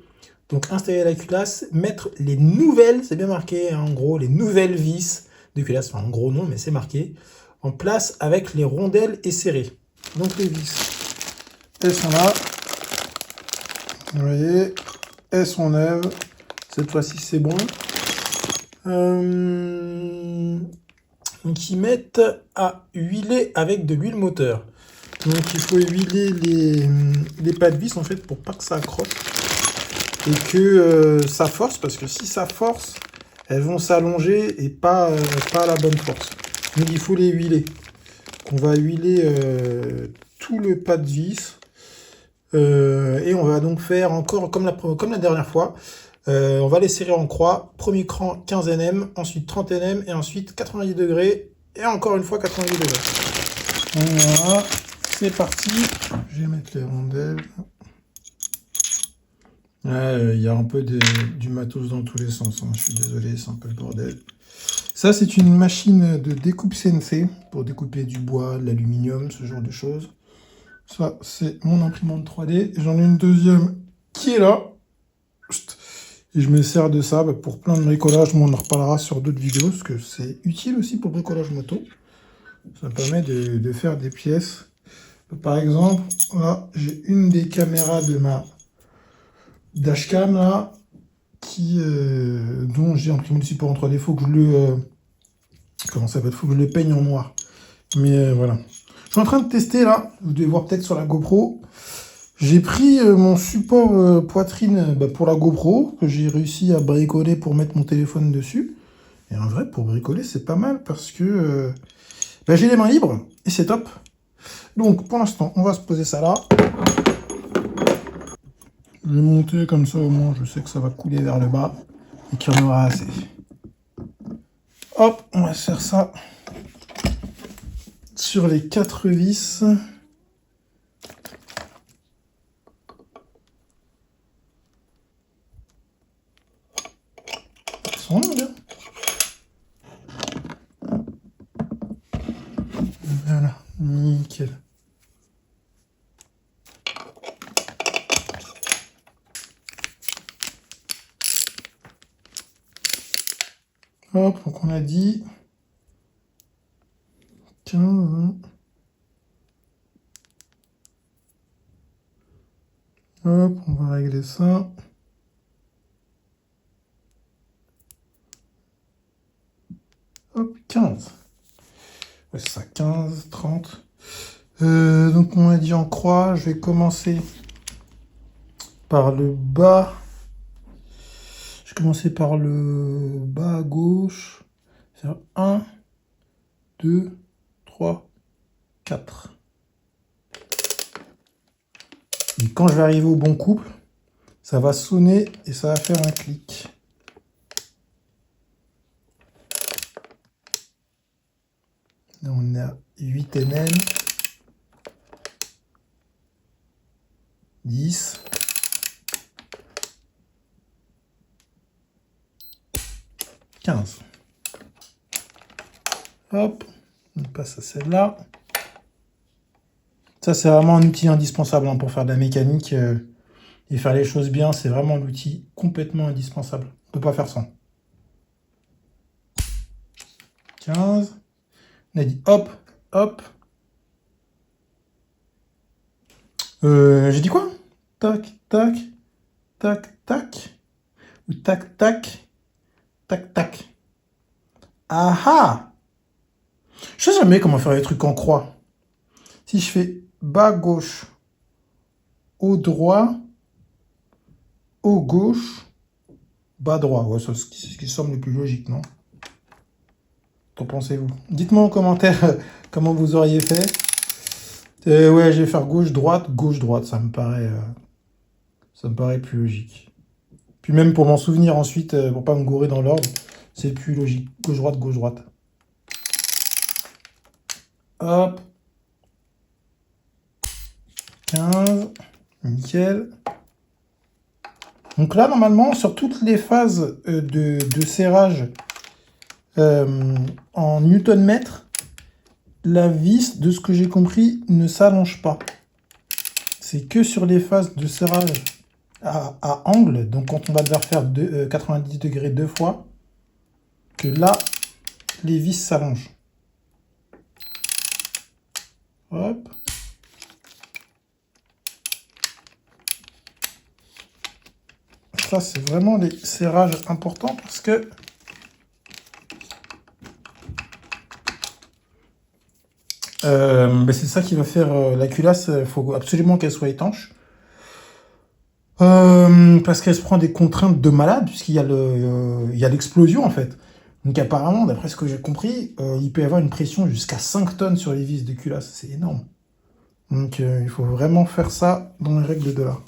Donc installer la culasse, mettre les nouvelles, c'est bien marqué hein, en gros, les nouvelles vis de culasse, enfin en gros non, mais c'est marqué, en place avec les rondelles esserrées. Donc les vis, elles sont là. Vous voyez, elles sont neuves. Cette fois-ci, c'est bon. Donc ils mettent à huiler avec de l'huile moteur. Donc il faut huiler les pas de vis en fait pour pas que ça accroche et que ça force, parce que si ça force, elles vont s'allonger et pas à la bonne force. Donc il faut les huiler. Donc, on va huiler tout le pas de vis et on va donc faire encore comme la dernière fois. On va les serrer en croix. Premier cran 15 Nm, ensuite 30 Nm et ensuite 90 degrés et encore une fois 90 degrés. Voilà, c'est parti. Je vais mettre les rondelles. Il y a un peu du matos dans tous les sens. Hein. Je suis désolé, c'est un peu le bordel. Ça, c'est une machine de découpe CNC pour découper du bois, de l'aluminium, ce genre de choses. Ça, c'est mon imprimante 3D. J'en ai une deuxième qui est là. Et je me sers de ça pour plein de bricolage. On en reparlera sur d'autres vidéos parce que c'est utile aussi pour le bricolage moto. Ça permet de faire des pièces. Par exemple, là, j'ai une des caméras de ma dashcam là, dont j'ai imprimé le support en 3D. Il faut que je le faut que je le peigne en noir. Mais voilà. Je suis en train de tester là. Vous devez voir peut-être sur la GoPro. J'ai pris mon support poitrine pour la GoPro, que j'ai réussi à bricoler pour mettre mon téléphone dessus. Et en vrai, pour bricoler, c'est pas mal parce que j'ai les mains libres et c'est top. Donc, pour l'instant, on va se poser ça là. Je vais monter comme ça, au moins, je sais que ça va couler vers le bas et qu'il y en aura assez. Hop, on va faire ça sur les 4 vis. Sont longues. Voilà, nickel. Hop, donc on a dit 15. Hop, on va régler ça. Hop, 15. Ouais, c'est ça, 15, 30. Donc on a dit en croix, je vais commencer par le bas. Je vais commencer par le bas à gauche. Faire 1, 2, 3, 4. Et quand je vais arriver au bon couple, ça va sonner et ça va faire un clic. Là, on est à 8 Nm. 10. 15. Hop, on passe à celle-là. Ça, c'est vraiment un outil indispensable pour faire de la mécanique et faire les choses bien. C'est vraiment l'outil complètement indispensable. On ne peut pas faire sans. 15. On a dit hop, hop. J'ai dit quoi? Tac, tac, tac, tac. Ou tac, tac, tac, tac. Ah ah! Je sais jamais comment faire les trucs en croix. Si je fais bas gauche, haut droit, haut gauche, bas droit. Ouais, c'est ce qui semble le plus logique, non? Qu'en pensez-vous? Dites-moi en commentaire comment vous auriez fait. Ouais, je vais faire gauche, droite. Ça me paraît plus logique. Puis même pour m'en souvenir ensuite, pour pas me gourer dans l'ordre, c'est plus logique. Gauche, droite, gauche, droite. Hop. 15. Nickel. Donc là, normalement, sur toutes les phases de serrage en newton-mètre, la vis, de ce que j'ai compris, ne s'allonge pas. C'est que sur les phases de serrage à angle, donc quand on va devoir faire 90 degrés deux fois, que là, les vis s'allongent. Hop. Ça, c'est vraiment des serrages importants parce que c'est ça qui va faire la culasse. Il faut absolument qu'elle soit étanche. Parce qu'elle se prend des contraintes de malade, puisqu'il y a l'explosion en fait. Donc apparemment, d'après ce que j'ai compris, il peut y avoir une pression jusqu'à 5 tonnes sur les vis de culasse. C'est énorme. Donc il faut vraiment faire ça dans les règles de l'art.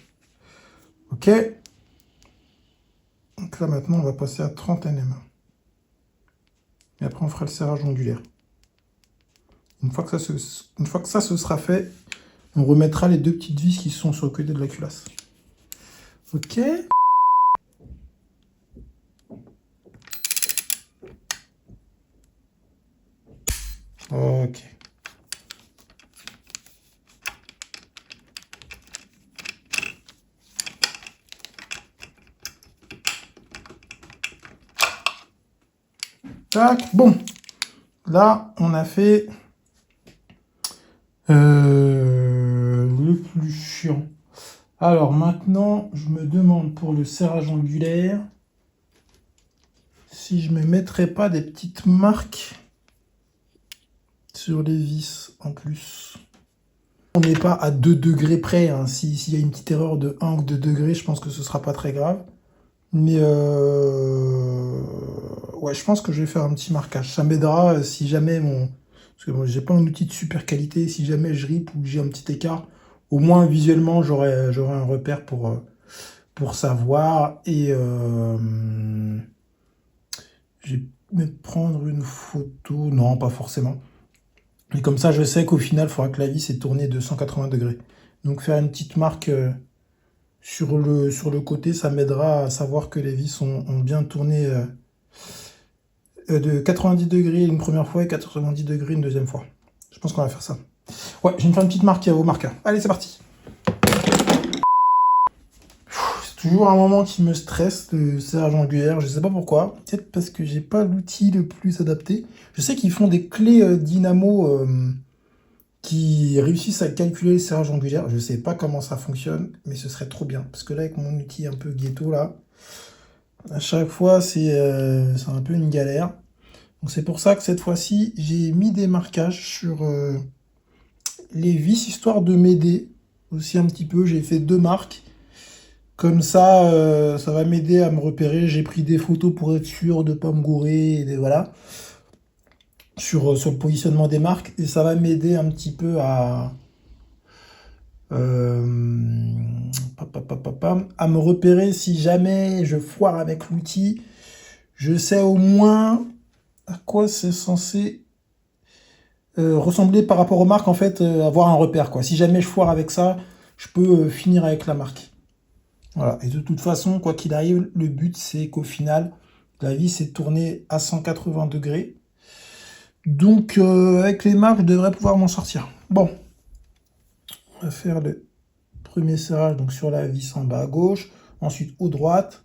Ok. Donc là maintenant, on va passer à 30 Nm. Et après, on fera le serrage ondulaire. Une fois que ça se sera fait, on remettra les deux petites vis qui sont sur le côté de la culasse. Ok. Ok. Tac. Bon. Là, on a fait le plus chiant. Alors maintenant, je me demande pour le serrage angulaire si je ne me mettrais pas des petites marques sur les vis en plus. On n'est pas à 2 degrés près. Hein. S'il y a une petite erreur de 1 ou 2 degrés, je pense que ce ne sera pas très grave. Mais ouais, je pense que je vais faire un petit marquage. Ça m'aidera si jamais parce que moi, j'ai pas un outil de super qualité. Si jamais je rip ou que j'ai un petit écart, au moins visuellement, j'aurai un repère pour savoir. Et je vais me prendre une photo. Non, pas forcément. Et comme ça, je sais qu'au final, il faudra que la vis est tournée de 180 degrés. Donc faire une petite marque sur le côté, ça m'aidera à savoir que les vis ont bien tourné de 90 degrés une première fois et 90 degrés une deuxième fois. Je pense qu'on va faire ça. Ouais, je vais me faire une petite marque au marqueur. Allez, c'est parti. C'est toujours un moment qui me stresse, le serrage angulaire. Je sais pas pourquoi. Peut-être parce que j'ai pas l'outil le plus adapté. Je sais qu'ils font des clés dynamo qui réussissent à calculer le serrage angulaire. Je sais pas comment ça fonctionne, mais ce serait trop bien. Parce que là, avec mon outil un peu ghetto, là, à chaque fois, c'est un peu une galère. Donc c'est pour ça que cette fois-ci, j'ai mis des marquages sur les vis, histoire de m'aider aussi un petit peu. J'ai fait 2 marques. Comme ça, ça va m'aider à me repérer. J'ai pris des photos pour être sûr de ne pas me gourer. Et voilà. Sur le positionnement des marques. Et ça va m'aider un petit peu à me repérer si jamais je foire avec l'outil. Je sais au moins à quoi c'est censé ressembler par rapport aux marques, en fait, avoir un repère, quoi. Si jamais je foire avec ça, je peux finir avec la marque. Voilà. Et de toute façon, quoi qu'il arrive, le but, c'est qu'au final, la vis est tournée à 180 degrés. Donc, avec les marques, je devrais pouvoir m'en sortir. Bon. On va faire le premier serrage donc sur la vis en bas à gauche. Ensuite, haut droite,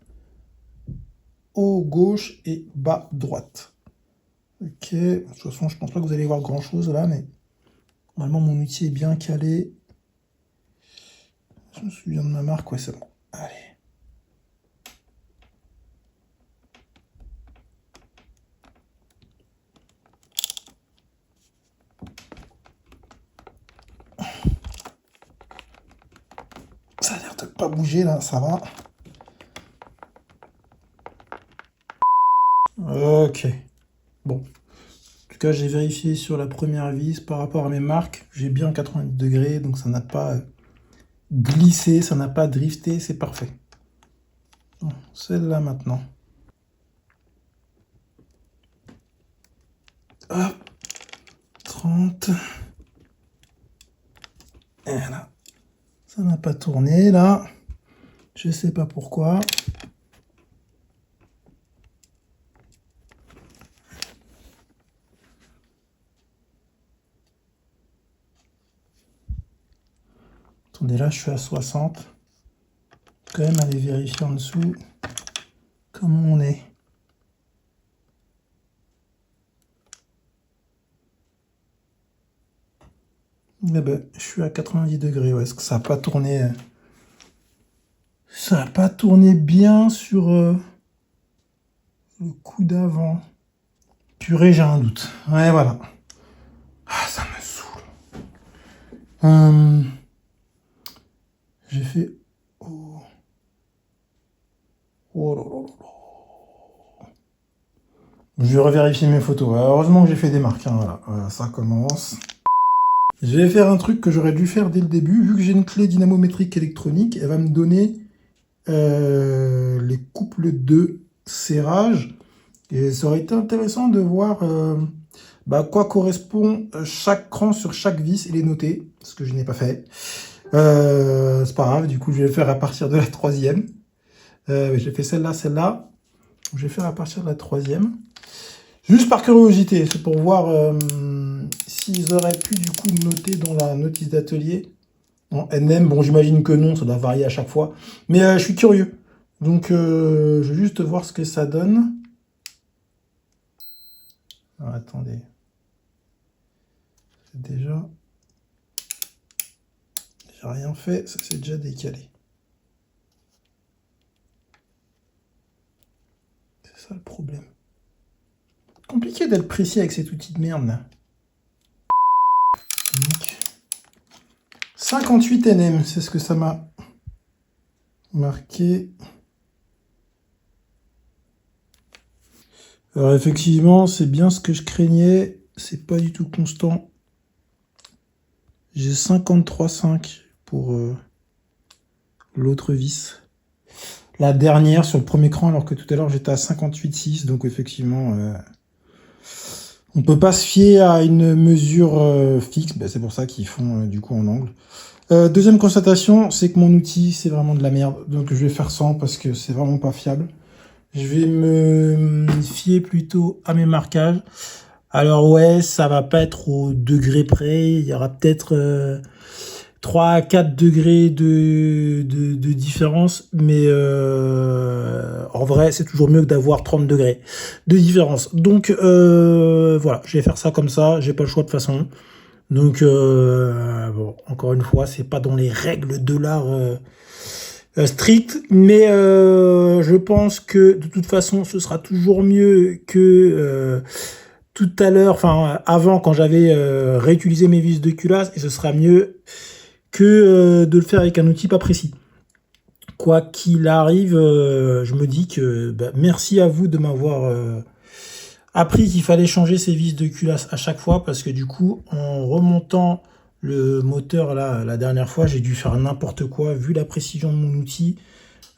haut gauche et bas droite. Ok. De toute façon, je pense pas que vous allez voir grand-chose là, mais normalement, mon outil est bien calé. Je me souviens de ma marque. Ouais, c'est bon. Allez. pas bouger là, ça va. Ok. Bon. En tout cas, j'ai vérifié sur la première vis par rapport à mes marques. J'ai bien 90 degrés, donc ça n'a pas glissé, ça n'a pas drifté, c'est parfait. Bon, celle-là maintenant. Hop. 30. Et là. Ça n'a pas tourné là. Je sais pas pourquoi. Attendez, là je suis à 60. Quand même aller vérifier en dessous comment on est. Eh ben, je suis à 90 degrés. Ouais, est-ce que ça n'a pas tourné? Ça n'a pas tourné bien sur le coup d'avant. Purée, j'ai un doute. Ouais, voilà. Ah, ça me saoule. J'ai fait... Oh. Oh là là là là. Je vais revérifier mes photos. Heureusement que j'ai fait des marques. Hein, voilà. Voilà, ça commence. Je vais faire un truc que j'aurais dû faire dès le début. Vu que j'ai une clé dynamométrique électronique, elle va me donner les couples de serrage. Et ça aurait été intéressant de voir quoi correspond chaque cran sur chaque vis et les noter. Ce que je n'ai pas fait. C'est pas grave, du coup je vais le faire à partir de la troisième. J'ai fait celle-là, celle-là. Je vais faire à partir de la troisième. Juste par curiosité, c'est pour voir s'ils auraient pu du coup noter dans la notice d'atelier. En NM, bon j'imagine que non, ça doit varier à chaque fois. Mais je suis curieux. Donc je vais juste voir ce que ça donne. Alors, attendez. C'est déjà... J'ai rien fait, ça s'est déjà décalé. C'est ça le problème. Compliqué d'être précis avec cet outil de merde là. Donc, 58 NM, c'est ce que ça m'a marqué. Alors effectivement, c'est bien ce que je craignais. C'est pas du tout constant. J'ai 53,5 pour l'autre vis. La dernière sur le premier cran, alors que tout à l'heure j'étais à 58,6. Donc effectivement, on peut pas se fier à une mesure fixe. Ben, c'est pour ça qu'ils font du coup en angle. Deuxième constatation, c'est que mon outil, c'est vraiment de la merde. Donc je vais faire 100 parce que c'est vraiment pas fiable. Je vais me fier plutôt à mes marquages. Alors ouais, ça va pas être au degré près. Il y aura peut-être 3 à 4 degrés de différence. Mais en vrai, c'est toujours mieux que d'avoir 30 degrés de différence. Donc voilà, je vais faire ça comme ça. J'ai pas le choix de toute façon. Donc bon, encore une fois, c'est pas dans les règles de l'art strict, mais je pense que de toute façon ce sera toujours mieux que tout à l'heure, enfin avant quand j'avais réutilisé mes vis de culasse, et ce sera mieux que de le faire avec un outil pas précis. Quoi qu'il arrive, je me dis que merci à vous de m'avoir appris qu'il fallait changer ces vis de culasse à chaque fois, parce que du coup en remontant le moteur là, la dernière fois, j'ai dû faire n'importe quoi vu la précision de mon outil.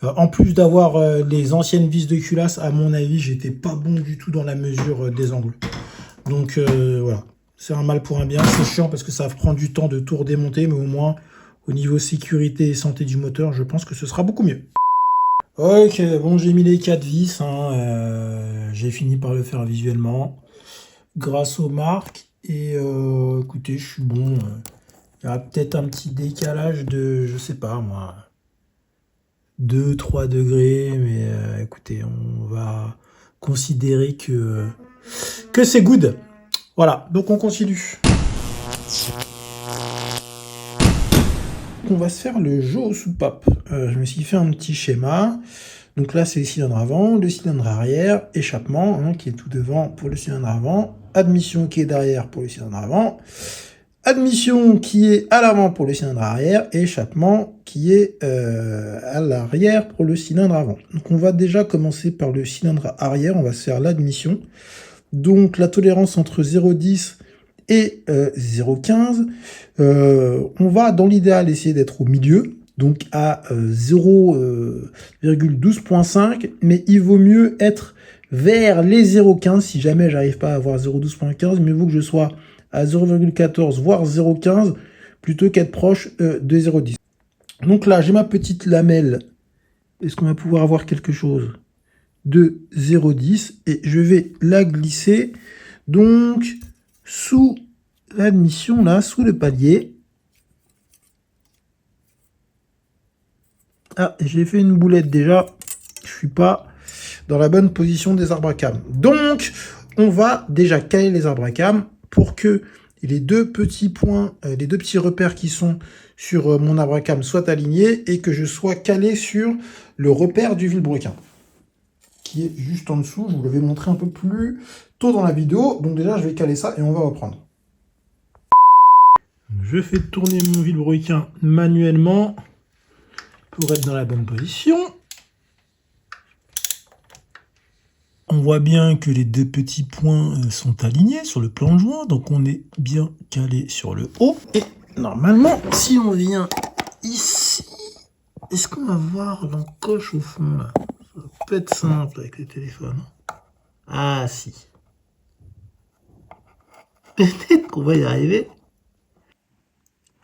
En plus d'avoir les anciennes vis de culasse, à mon avis, j'étais pas bon du tout dans la mesure des angles. Donc voilà, c'est un mal pour un bien. C'est chiant parce que ça prend du temps de tout redémonter, mais au moins au niveau sécurité et santé du moteur, je pense que ce sera beaucoup mieux. Ok, bon, j'ai mis les 4 vis. J'ai fini par le faire visuellement grâce aux marques. Et écoutez, je suis bon. Il y aura peut-être un petit décalage de, je sais pas moi, 2-3 degrés, mais écoutez, on va considérer que c'est good. Voilà, donc on continue. On va se faire le jeu aux soupapes. Je me suis fait un petit schéma. Donc là, c'est le cylindre avant, le cylindre arrière, échappement qui est tout devant pour le cylindre avant, admission qui est derrière pour le cylindre avant, Admission qui est à l'avant pour le cylindre arrière et échappement qui est à l'arrière pour le cylindre avant. Donc on va déjà commencer par le cylindre arrière, on va se faire l'admission. Donc la tolérance entre 0,10 et 0,15. On va dans l'idéal essayer d'être au milieu, donc à 0,12.5, mais il vaut mieux être vers les 0,15 si jamais j'arrive pas à avoir 0,12.15, mieux vaut que je sois à 0,14 voire 0,15 plutôt qu'être proche de 0,10. Donc là j'ai ma petite lamelle, est-ce qu'on va pouvoir avoir quelque chose de 0,10 et je vais la glisser donc sous l'admission là, sous le palier. Ah, j'ai fait une boulette déjà, je suis pas dans la bonne position des arbres à cam. Donc on va déjà caler les arbres à cam pour que les deux petits points, les deux petits repères qui sont sur mon arbre à cam soient alignés et que je sois calé sur le repère du vilebrequin qui est juste en dessous. Je vous l'avais montré un peu plus tôt dans la vidéo. Donc déjà, je vais caler ça et on va reprendre. Je fais tourner mon vilebrequin manuellement pour être dans la bonne position. On voit bien que les deux petits points sont alignés sur le plan de joint, donc on est bien calé sur le haut. Et normalement, si on vient ici, est-ce qu'on va voir l'encoche au fond là? Ça peut être simple avec le téléphone. Ah si. Peut-être qu'on va y arriver.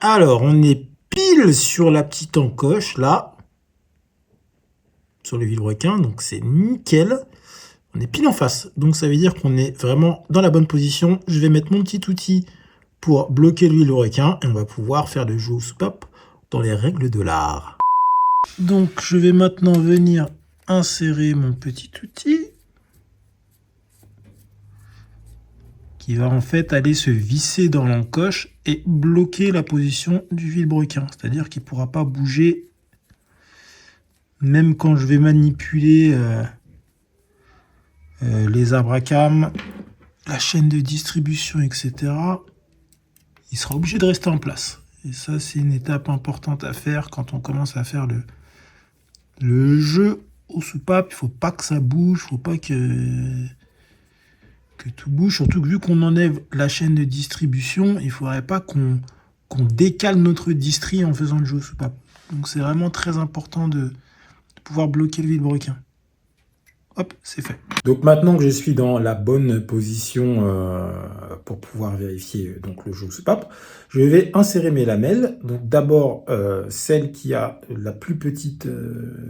Alors, on est pile sur la petite encoche là, sur le vilebrequin, donc c'est nickel. On est pile en face, donc ça veut dire qu'on est vraiment dans la bonne position. Je vais mettre mon petit outil pour bloquer le vilebrequin et on va pouvoir faire le jeu au soupape dans les règles de l'art. Donc je vais maintenant venir insérer mon petit outil qui va en fait aller se visser dans l'encoche et bloquer la position du vilebrequin. C'est-à-dire qu'il ne pourra pas bouger même quand je vais manipuler les arbres à cam, la chaîne de distribution, etc. Il sera obligé de rester en place. Et ça, c'est une étape importante à faire quand on commence à faire le jeu au soupape. Il ne faut pas que ça bouge, il ne faut pas que tout bouge. Surtout que vu qu'on enlève la chaîne de distribution, il ne faudrait pas qu'on décale notre distri en faisant le jeu au soupape. Donc c'est vraiment très important de pouvoir bloquer le vilebrequin. Hop, c'est fait. Donc maintenant que je suis dans la bonne position pour pouvoir vérifier donc le jeu au soupape, je vais insérer mes lamelles. Donc d'abord celle qui a la plus petite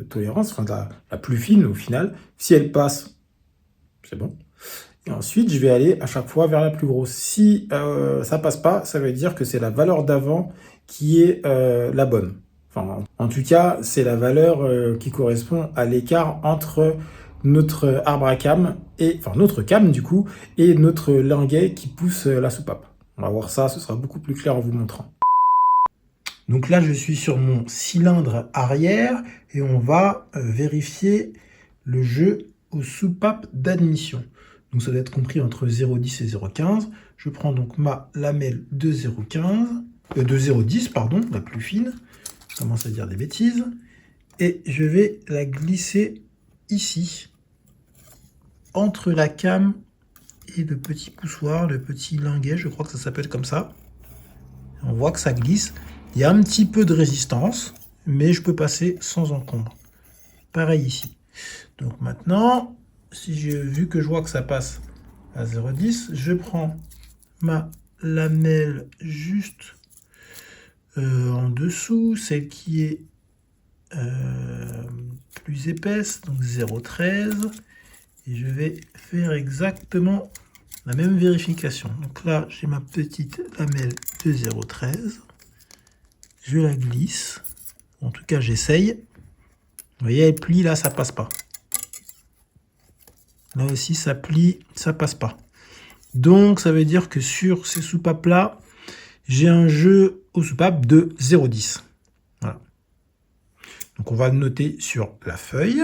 tolérance, enfin la plus fine au final. Si elle passe, c'est bon. Et ensuite je vais aller à chaque fois vers la plus grosse. Si ça passe pas, ça veut dire que c'est la valeur d'avant qui est la bonne. Enfin, en tout cas, c'est la valeur qui correspond à l'écart entre notre arbre à cam, enfin notre cam du coup, et notre linguet qui pousse la soupape. On va voir ça, ce sera beaucoup plus clair en vous montrant. Donc là, je suis sur mon cylindre arrière et on va vérifier le jeu aux soupapes d'admission. Donc ça doit être compris entre 0,10 et 0,15. Je prends donc ma lamelle de 0,10, pardon, la plus fine. Je commence à dire des bêtises. Et je vais la glisser ici, entre la cam et le petit poussoir, le petit linguet, je crois que ça s'appelle comme ça. On voit que ça glisse. Il y a un petit peu de résistance, mais je peux passer sans encombre. Pareil ici. Donc maintenant, vu que je vois que ça passe à 0,10, je prends ma lamelle juste en dessous, celle qui est plus épaisse, donc 0,13. Et je vais faire exactement la même vérification. Donc là, j'ai ma petite lamelle de 0,13. Je la glisse. En tout cas, j'essaye. Vous voyez, elle plie, là, ça passe pas. Là aussi, ça plie, ça passe pas. Donc, ça veut dire que sur ces soupapes-là, j'ai un jeu aux soupapes de 0,10. Voilà. Donc, on va le noter sur la feuille.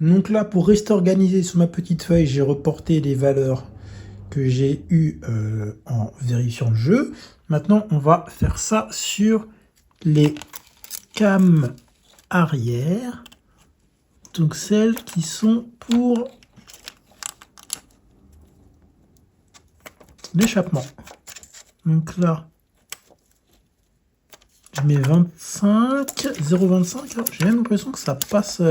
Donc là, pour rester organisé sur ma petite feuille, j'ai reporté les valeurs que j'ai eu en vérifiant le jeu. Maintenant, on va faire ça sur les cams arrière. Donc celles qui sont pour l'échappement. Donc là, je mets 25, 0,25. Hein. J'ai même l'impression que ça passe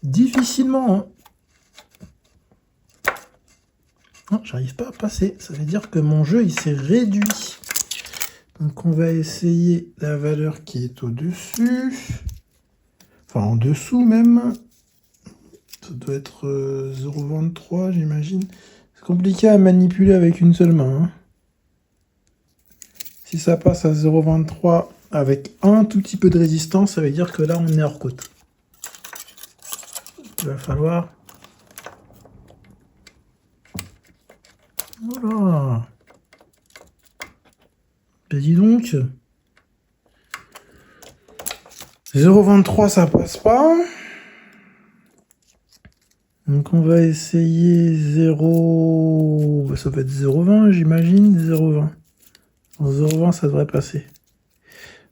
difficilement. Hein. Non, j'arrive pas à passer. Ça veut dire que mon jeu, il s'est réduit. Donc on va essayer la valeur qui est au-dessus. Enfin, en dessous même. Ça doit être 0,23, j'imagine. C'est compliqué à manipuler avec une seule main. Hein. Si ça passe à 0,23 avec un tout petit peu de résistance, ça veut dire que là, on est hors côte. Il va falloir... Voilà. Ben dis donc. 0,23, ça passe pas. Donc on va essayer 0... Ben, ça va être 0,20, j'imagine. 0,20. En 0,20, ça devrait passer.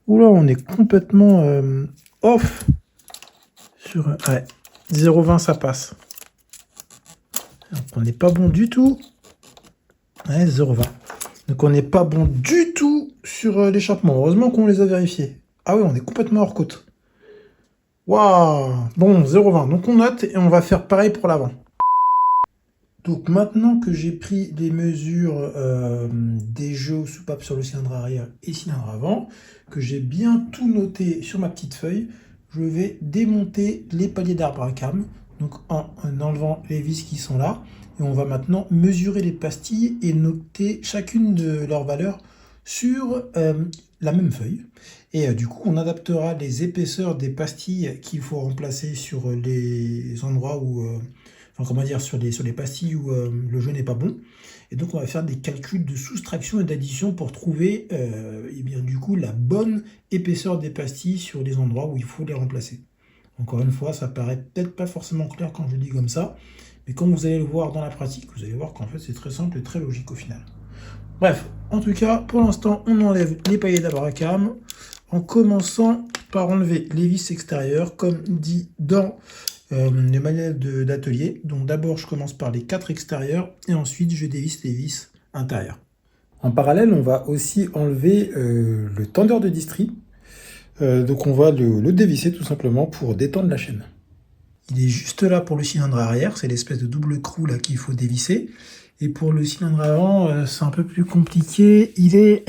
Oula, on est complètement off. Sur... Ouais, 0,20, ça passe. Donc on n'est pas bon du tout. Ouais, 0,20. Donc on n'est pas bon du tout sur l'échappement. Heureusement qu'on les a vérifiés. Ah oui, on est complètement hors côte. Waouh. Bon, 0,20. Donc on note et on va faire pareil pour l'avant. Donc maintenant que j'ai pris les mesures des jeux aux soupapes sur le cylindre arrière et cylindre avant, que j'ai bien tout noté sur ma petite feuille, je vais démonter les paliers d'arbre à cam, donc en enlevant les vis qui sont là. Et on va maintenant mesurer les pastilles et noter chacune de leurs valeurs sur la même feuille. Et du coup, on adaptera les épaisseurs des pastilles qu'il faut remplacer sur les endroits où... enfin, comment dire, sur les pastilles où le jeu n'est pas bon. Et donc, on va faire des calculs de soustraction et d'addition pour trouver, et bien, du coup, la bonne épaisseur des pastilles sur les endroits où il faut les remplacer. Encore une fois, ça paraît peut-être pas forcément clair quand je dis comme ça, mais quand vous allez le voir dans la pratique, vous allez voir qu'en fait, c'est très simple et très logique au final. Bref, en tout cas, pour l'instant, on enlève les paillettes d'abracam en commençant par enlever les vis extérieures, comme dit dans le manuel d'atelier. Donc d'abord, je commence par les 4 extérieurs et ensuite, je dévisse les vis intérieures. En parallèle, on va aussi enlever le tendeur de distri. Donc on va le dévisser tout simplement pour détendre la chaîne. Il est juste là pour le cylindre arrière, c'est l'espèce de double crou là qu'il faut dévisser. Et pour le cylindre avant, c'est un peu plus compliqué. Il est...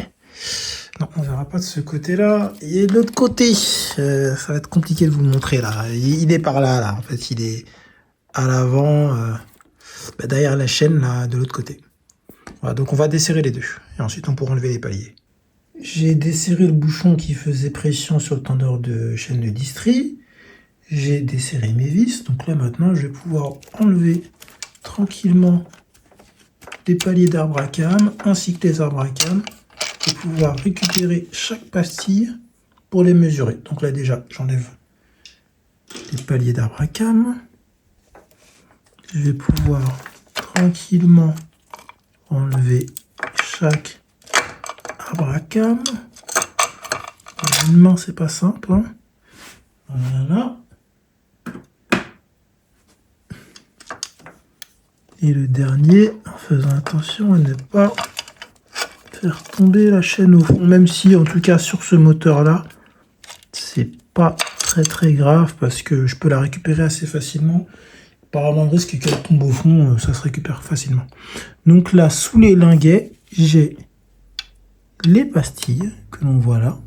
Non, on ne verra pas de ce côté-là. Il est de l'autre côté. Ça va être compliqué de vous le montrer là. Il est par là, là. En fait, il est à l'avant, derrière la chaîne là, de l'autre côté. Voilà, donc on va desserrer les deux. Et ensuite, on pourra enlever les paliers. J'ai desserré le bouchon qui faisait pression sur le tendeur de chaîne de distri. J'ai desserré mes vis. Donc là, maintenant, je vais pouvoir enlever tranquillement les paliers d'arbre à cam ainsi que les arbres à cam et pouvoir récupérer chaque pastille pour les mesurer. Donc là, déjà, j'enlève les paliers d'arbre à cam. Je vais pouvoir tranquillement enlever chaque arbre à cam. Une main, c'est pas simple. Hein. Voilà. Et le dernier, en faisant attention à ne pas faire tomber la chaîne au fond, même si en tout cas sur ce moteur là, c'est pas très grave parce que je peux la récupérer assez facilement. Apparemment, le risque qu'elle tombe au fond, ça se récupère facilement. Donc là, sous les linguets, j'ai les pastilles que l'on voit là,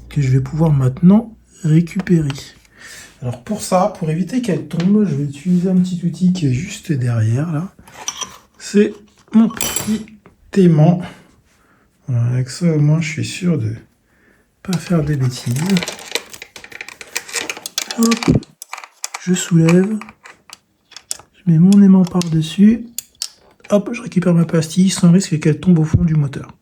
que je vais pouvoir maintenant récupérer. Alors pour ça, pour éviter qu'elle tombe, je vais utiliser un petit outil qui est juste derrière là. C'est mon petit aimant. Voilà, avec ça au moins je suis sûr de pas faire des bêtises. Hop, je soulève, je mets mon aimant par-dessus. Hop, je récupère ma pastille sans risque qu'elle tombe au fond du moteur.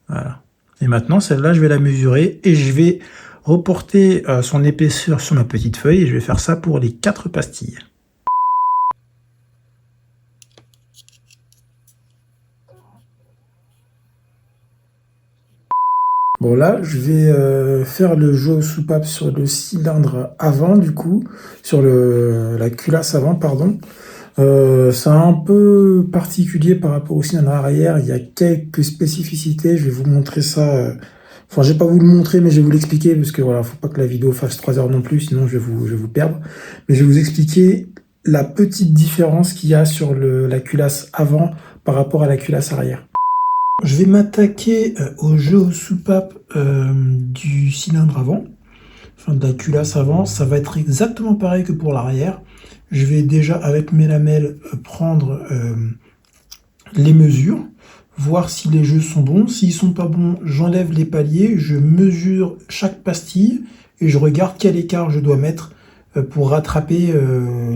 Voilà. Et maintenant, celle-là, je vais la mesurer et je vais reporter son épaisseur sur ma petite feuille et je vais faire ça pour les 4 pastilles. Bon là, je vais faire le jeu aux soupapes sur le cylindre avant du coup, sur la culasse avant, pardon. C'est un peu particulier par rapport au cylindre arrière, il y a quelques spécificités, je vais vous montrer ça. Enfin, je vais pas vous le montrer, mais je vais vous l'expliquer, parce que voilà, faut pas que la vidéo fasse 3 heures non plus, sinon je vais vous perdre. Mais je vais vous expliquer la petite différence qu'il y a sur la culasse avant par rapport à la culasse arrière. Je vais m'attaquer au jeu aux soupapes du cylindre avant, enfin de la culasse avant. Ça va être exactement pareil que pour l'arrière. Je vais déjà avec mes lamelles prendre les mesures, voir si les jeux sont bons. S'ils sont pas bons, j'enlève les paliers, je mesure chaque pastille et je regarde quel écart je dois mettre pour rattraper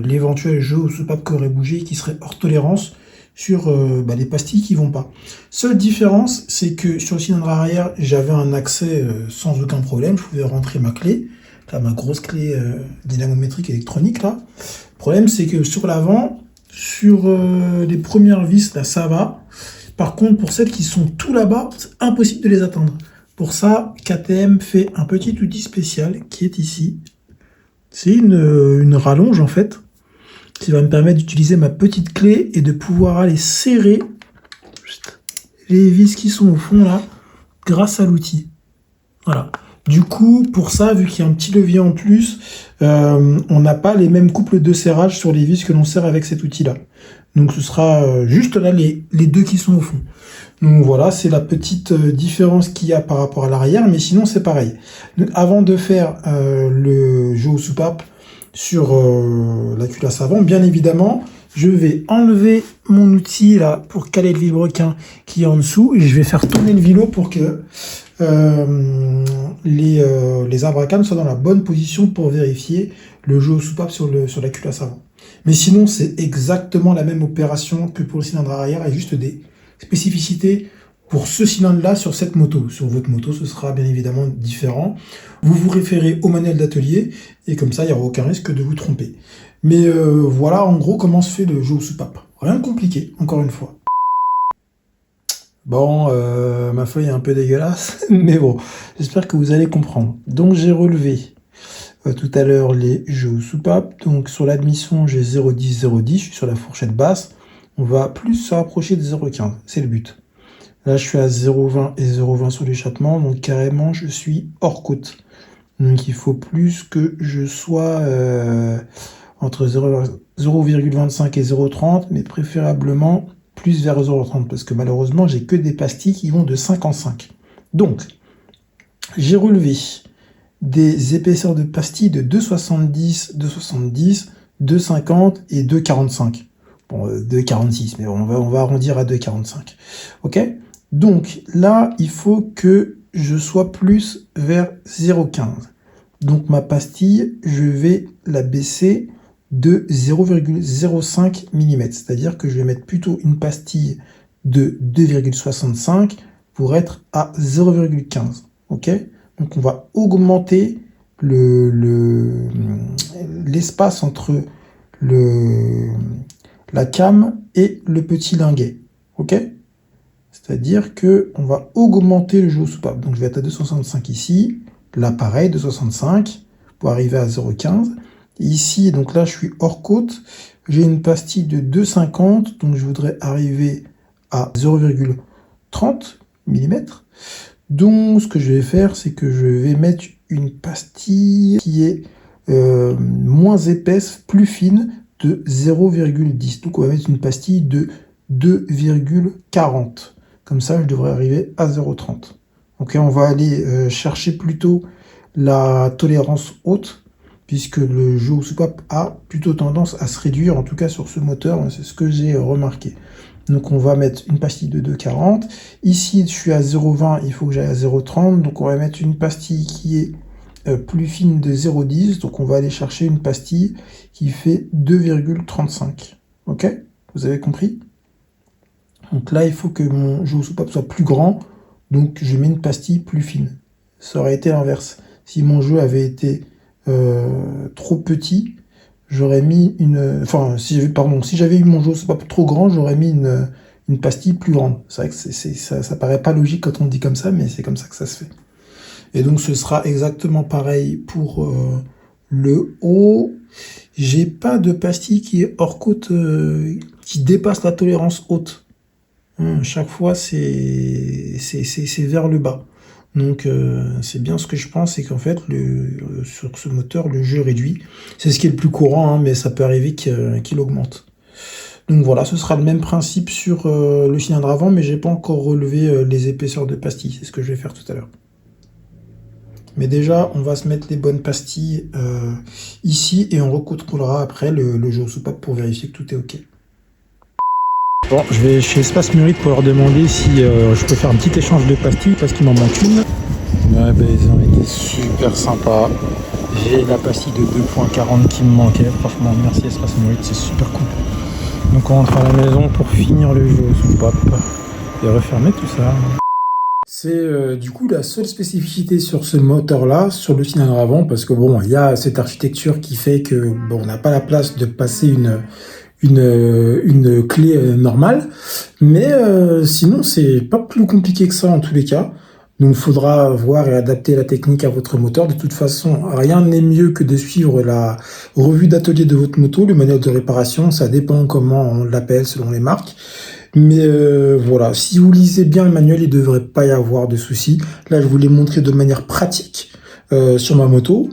l'éventuel jeu aux soupapes qui aurait bougé et qui serait hors tolérance sur les pastilles qui vont pas. Seule différence, c'est que sur le cylindre arrière, j'avais un accès sans aucun problème, je pouvais rentrer ma clé, là, ma grosse clé dynamométrique électronique là. Le problème, c'est que sur l'avant, sur les premières vis, là, ça va. Par contre, pour celles qui sont tout là-bas, c'est impossible de les atteindre. Pour ça, KTM fait un petit outil spécial qui est ici. C'est une rallonge en fait, qui va me permettre d'utiliser ma petite clé et de pouvoir aller serrer les vis qui sont au fond là, grâce à l'outil. Voilà. Du coup, pour ça, vu qu'il y a un petit levier en plus, on n'a pas les mêmes couples de serrage sur les vis que l'on serre avec cet outil-là. Donc ce sera juste là les deux qui sont au fond. Donc voilà, c'est la petite différence qu'il y a par rapport à l'arrière, mais sinon c'est pareil. Donc, avant de faire le jeu aux soupapes sur la culasse avant, bien évidemment, je vais enlever mon outil là pour caler le vilebrequin qui est en dessous et je vais faire tourner le vilo pour que les abracams soient dans la bonne position pour vérifier le jeu aux soupapes sur la culasse avant. Mais sinon, c'est exactement la même opération que pour le cylindre arrière, et juste des spécificités pour ce cylindre-là sur cette moto. Sur votre moto, ce sera bien évidemment différent. Vous vous référez au manuel d'atelier, et comme ça, il n'y aura aucun risque de vous tromper. Mais voilà en gros comment se fait le jeu aux soupapes. Rien de compliqué, encore une fois. Bon, ma feuille est un peu dégueulasse, mais bon, j'espère que vous allez comprendre. Donc j'ai relevé tout à l'heure les jeux aux soupapes. Donc sur l'admission, j'ai 0,10, 0,10, je suis sur la fourchette basse. On va plus se rapprocher de 0,15, c'est le but. Là, je suis à 0,20 et 0,20 sur l'échappement, donc carrément, je suis hors côte. Donc il faut plus que je sois entre 0,25 et 0,30, mais préférablement plus vers 0,30, parce que malheureusement, j'ai que des pastilles qui vont de 5 en 5. Donc, j'ai relevé des épaisseurs de pastilles de 2,70, 2,70, 2,50 et 2,45. Bon, 2,46, mais on va arrondir à 2,45. Ok? Donc, là, il faut que je sois plus vers 0,15. Donc, ma pastille, je vais la baisser de 0,05 mm. C'est-à-dire que je vais mettre plutôt une pastille de 2,65 pour être à 0,15. Ok? Donc on va augmenter l'espace entre la came et le petit linguet. Ok? C'est-à-dire que on va augmenter le jeu aux soupapes. Donc je vais être à 2,65 ici. Là pareil, 2,65 pour arriver à 0,15. Ici, donc là je suis hors côte. J'ai une pastille de 2,50. Donc je voudrais arriver à 0,30 mm. Donc, ce que je vais faire, c'est que je vais mettre une pastille qui est moins épaisse, plus fine, de 0,10. Donc, on va mettre une pastille de 2,40. Comme ça, je devrais arriver à 0,30. Ok, on va aller chercher plutôt la tolérance haute, puisque le jeu aux soupapes a plutôt tendance à se réduire, en tout cas sur ce moteur, c'est ce que j'ai remarqué. Donc on va mettre une pastille de 2,40. Ici, je suis à 0,20, il faut que j'aille à 0,30. Donc on va mettre une pastille qui est plus fine de 0,10. Donc on va aller chercher une pastille qui fait 2,35. Ok? Vous avez compris? Donc là, il faut que mon jeu aux soupapes soit plus grand. Donc je mets une pastille plus fine. Ça aurait été l'inverse. Si mon jeu avait été trop petit, j'aurais mis si j'avais eu mon jeu, c'est pas trop grand, j'aurais mis une pastille plus grande. C'est vrai que ça paraît pas logique quand on dit comme ça, mais c'est comme ça que ça se fait. Et donc ce sera exactement pareil pour le haut. J'ai pas de pastille qui est hors côte, qui dépasse la tolérance haute. Chaque fois c'est vers le bas. Donc c'est bien ce que je pense, c'est qu'en fait sur ce moteur le jeu réduit. C'est ce qui est le plus courant, mais ça peut arriver qu'il augmente. Donc voilà, ce sera le même principe sur le cylindre avant, mais j'ai pas encore relevé les épaisseurs de pastilles. C'est ce que je vais faire tout à l'heure. Mais déjà, on va se mettre les bonnes pastilles ici et on recontrôlera après le jeu au soupape pour vérifier que tout est OK. Bon, je vais chez Espace Murite pour leur demander si je peux faire un petit échange de pastilles parce qu'il m'en manque une. Ouais, ben, ils ont été super sympas. J'ai la pastille de 2.40 qui me manquait. Franchement, merci Espace Murite, c'est super cool. Donc on rentre à la maison pour finir le jeu au soupape et refermer tout ça. C'est du coup la seule spécificité sur ce moteur-là, sur le cylindre avant, parce que bon, il y a cette architecture qui fait que bon, on n'a pas la place de passer une clé normale, mais sinon c'est pas plus compliqué que ça en tous les cas. Donc il faudra voir et adapter la technique à votre moteur. De toute façon, rien n'est mieux que de suivre la revue d'atelier de votre moto, le manuel de réparation, ça dépend comment on l'appelle selon les marques. Mais voilà, si vous lisez bien le manuel, il ne devrait pas y avoir de soucis. Là, je vous l'ai montré de manière pratique sur ma moto,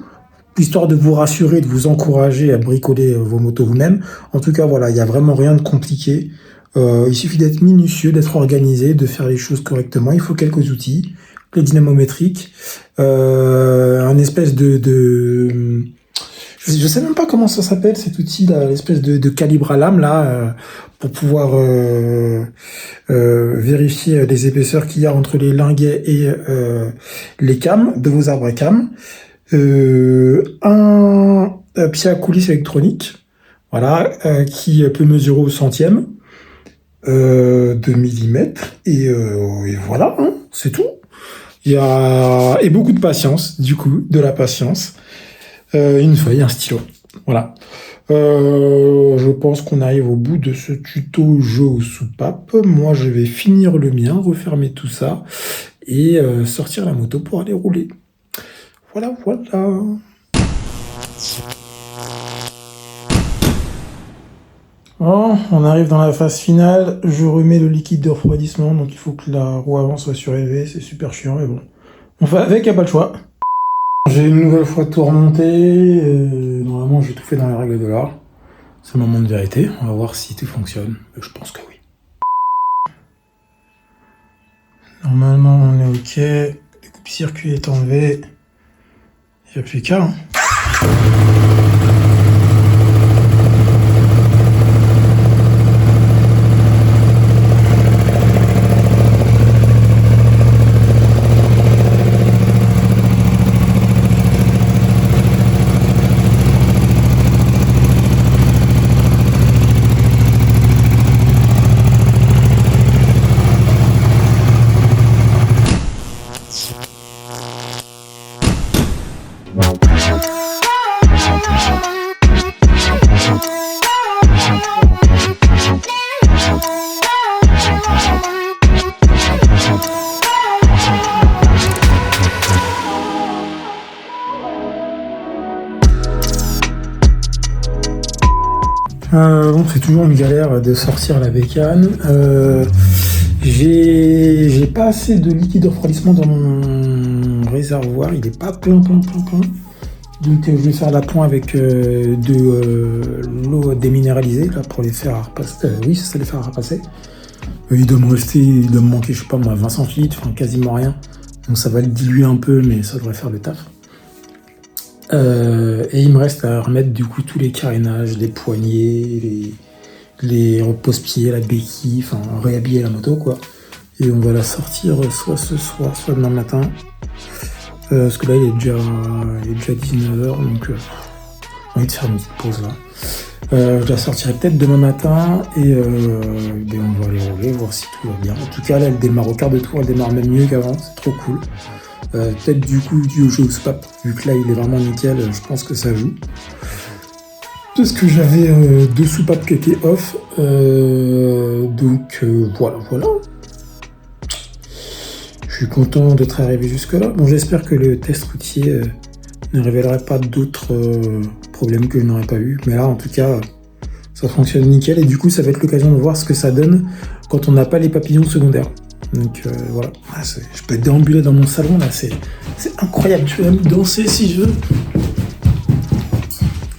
histoire de vous rassurer, de vous encourager à bricoler vos motos vous-même. En tout cas, voilà, il n'y a vraiment rien de compliqué. Il suffit d'être minutieux, d'être organisé, de faire les choses correctement. Il faut quelques outils, clé dynamométrique, un espèce je sais même pas comment ça s'appelle cet outil là, l'espèce de calibre à lame là, pour pouvoir vérifier les épaisseurs qu'il y a entre les linguets et les cames de vos arbres à cames. Un pied à coulisse électronique, voilà, qui peut mesurer au centième de millimètre et voilà, hein, c'est tout. Il y a et beaucoup de patience, du coup, de la patience. Une feuille, un stylo. Voilà. Je pense qu'on arrive au bout de ce tuto jeu aux soupapes. Moi, je vais finir le mien, refermer tout ça et sortir la moto pour aller rouler. Voilà, voilà. Bon, on arrive dans la phase finale. Je remets le liquide de refroidissement, donc il faut que la roue avant soit surélevée. C'est super chiant, mais bon. On fait avec, y a pas le choix. J'ai une nouvelle fois tout remonté. Normalement, j'ai tout fait dans les règles de l'art. C'est le moment de vérité. On va voir si tout fonctionne. Je pense que oui. Normalement, on est OK. Le coupe-circuit est enlevé. Il n'y a plus qu'à. Hein. Bon, c'est toujours une galère de sortir la bécane. J'ai pas assez de liquide de refroidissement dans mon réservoir, il est pas plein. Donc je vais faire l'appoint avec de l'eau déminéralisée là, pour les faire à repasser. Oui, c'est ça, les faire à repasser. Il doit me manquer, je sais pas moi, 20 centilitres, enfin quasiment rien. Donc ça va le diluer un peu, mais ça devrait faire le taf. Et il me reste à remettre du coup tous les carénages, les poignées, les repose-pieds, la béquille, enfin réhabiller la moto quoi. Et on va la sortir soit ce soir, soit demain matin. Parce que là il est déjà 19h, donc j'ai envie de faire une petite pause là. Je la sortirai peut-être demain matin et on va aller rouler, voir si tout va bien. En tout cas là elle démarre au quart de tour, elle démarre même mieux qu'avant, c'est trop cool. Peut-être du coup dû au jeu au soupape, vu que là il est vraiment nickel, je pense que ça joue. Parce que j'avais deux soupapes qui étaient off, donc voilà. suis content d'être arrivé jusque-là. Bon, j'espère que le test routier ne révélera pas d'autres problèmes que je n'aurais pas eu. Mais là, en tout cas, ça fonctionne nickel. Et du coup, ça va être l'occasion de voir ce que ça donne quand on n'a pas les papillons secondaires. Donc voilà, je peux déambuler dans mon salon, là, c'est incroyable. Je peux même danser si je veux.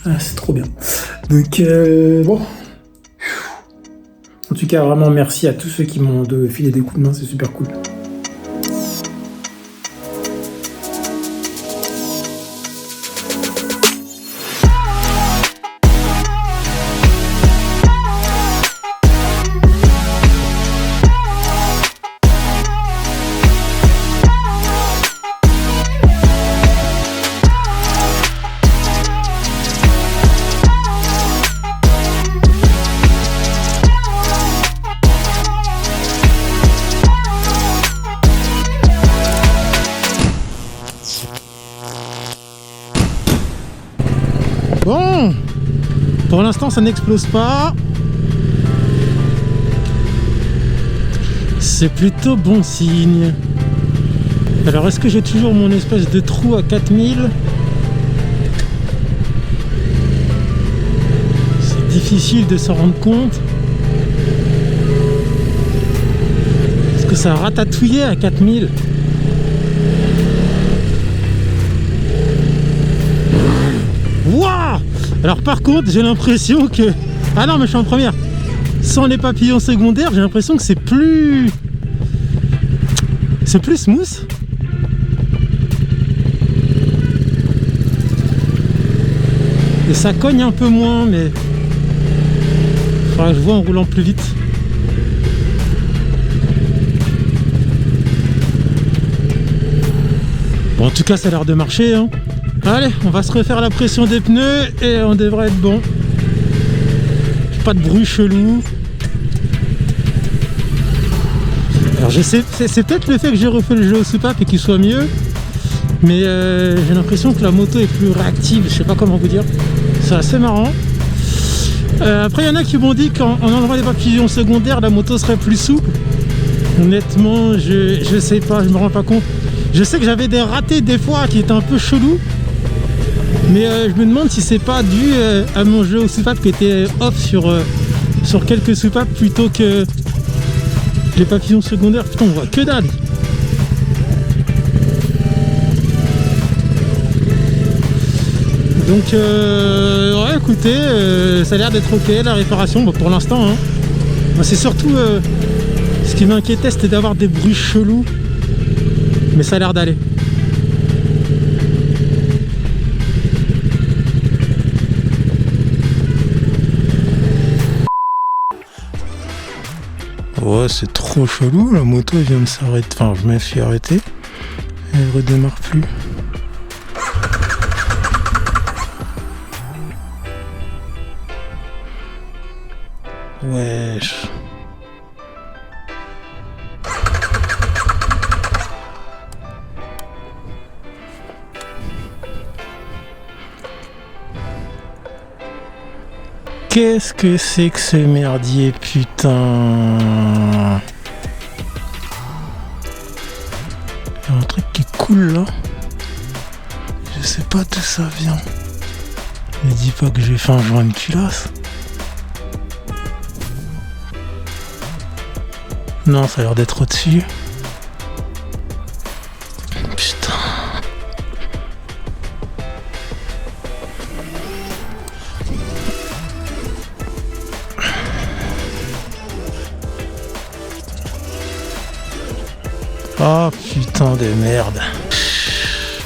Ah, c'est trop bien. Donc bon. En tout cas, vraiment merci à tous ceux qui m'ont filé des coups de main, c'est super cool. Bon, pour l'instant ça n'explose pas. C'est plutôt bon signe. Alors est-ce que j'ai toujours mon espèce de trou à 4000? C'est difficile de s'en rendre compte. Est-ce que ça a ratatouillé à 4000? Wouah! Alors par contre j'ai l'impression que... Ah non mais je suis en première. Sans les papillons secondaires j'ai l'impression que c'est plus... C'est plus smooth. Et ça cogne un peu moins mais... Faudra que je vois en roulant plus vite. Bon en tout cas ça a l'air de marcher hein. Allez, on va se refaire la pression des pneus et on devrait être bon. Pas de bruit chelou. Alors je sais, c'est peut-être le fait que j'ai refait le jeu au soupape et qu'il soit mieux. Mais j'ai l'impression que la moto est plus réactive, je sais pas comment vous dire. C'est assez marrant. Après il y en a qui m'ont dit qu'en enlevant les papillons secondaires, la moto serait plus souple. Honnêtement, je sais pas, je me rends pas compte. Je sais que j'avais des ratés des fois qui étaient un peu chelous. Mais je me demande si c'est pas dû à mon jeu au soupape qui était off sur quelques soupapes plutôt que les papillons secondaires. Putain, on voit que dalle. Donc ouais, écoutez, ça a l'air d'être ok la réparation bon, pour l'instant hein. C'est surtout ce qui m'inquiétait, c'était d'avoir des bruits chelous, mais ça a l'air d'aller. Ouais, c'est trop chelou, la moto elle vient de s'arrêter, enfin je me suis arrêté, elle redémarre plus. Wesh. Qu'est-ce que c'est que ce merdier, putain? Il y a un truc qui coule là. Je sais pas d'où ça vient. Ne dis pas que j'ai fait un joint de culasse. Non, ça a l'air d'être au-dessus. Putain. Oh putain de merde.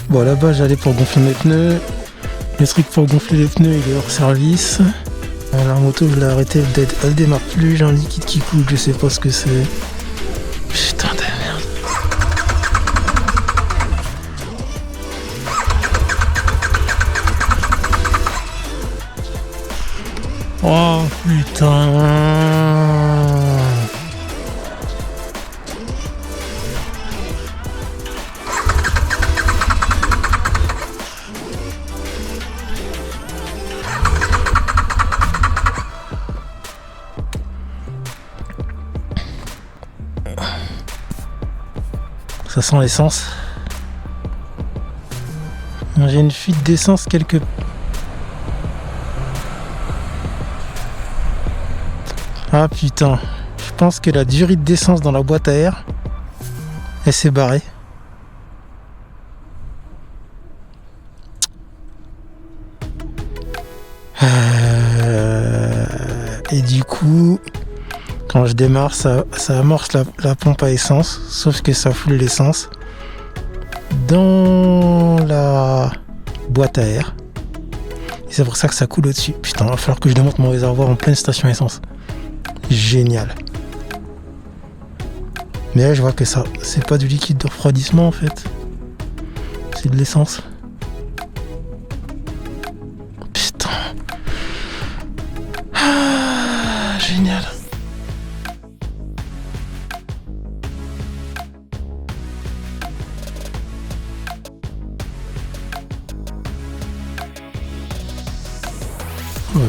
Bon là-bas j'allais pour gonfler mes pneus. Le truc pour gonfler les pneus il est hors service. La moto je l'ai arrêtée, elle démarre plus, j'ai un liquide qui coule, je sais pas ce que c'est. Putain de merde. Oh putain. Ça sent l'essence. J'ai une fuite d'essence quelque part. Ah putain, je pense que la durite d'essence dans la boîte à air, elle s'est barrée. Et du coup, quand je démarre, ça amorce la pompe à essence, sauf que ça fout l'essence dans la boîte à air. Et c'est pour ça que ça coule au-dessus. Putain, il va falloir que je démonte mon réservoir en pleine station essence. Génial. Mais là, je vois que ça, c'est pas du liquide de refroidissement en fait. C'est de l'essence. Putain. Ah, génial.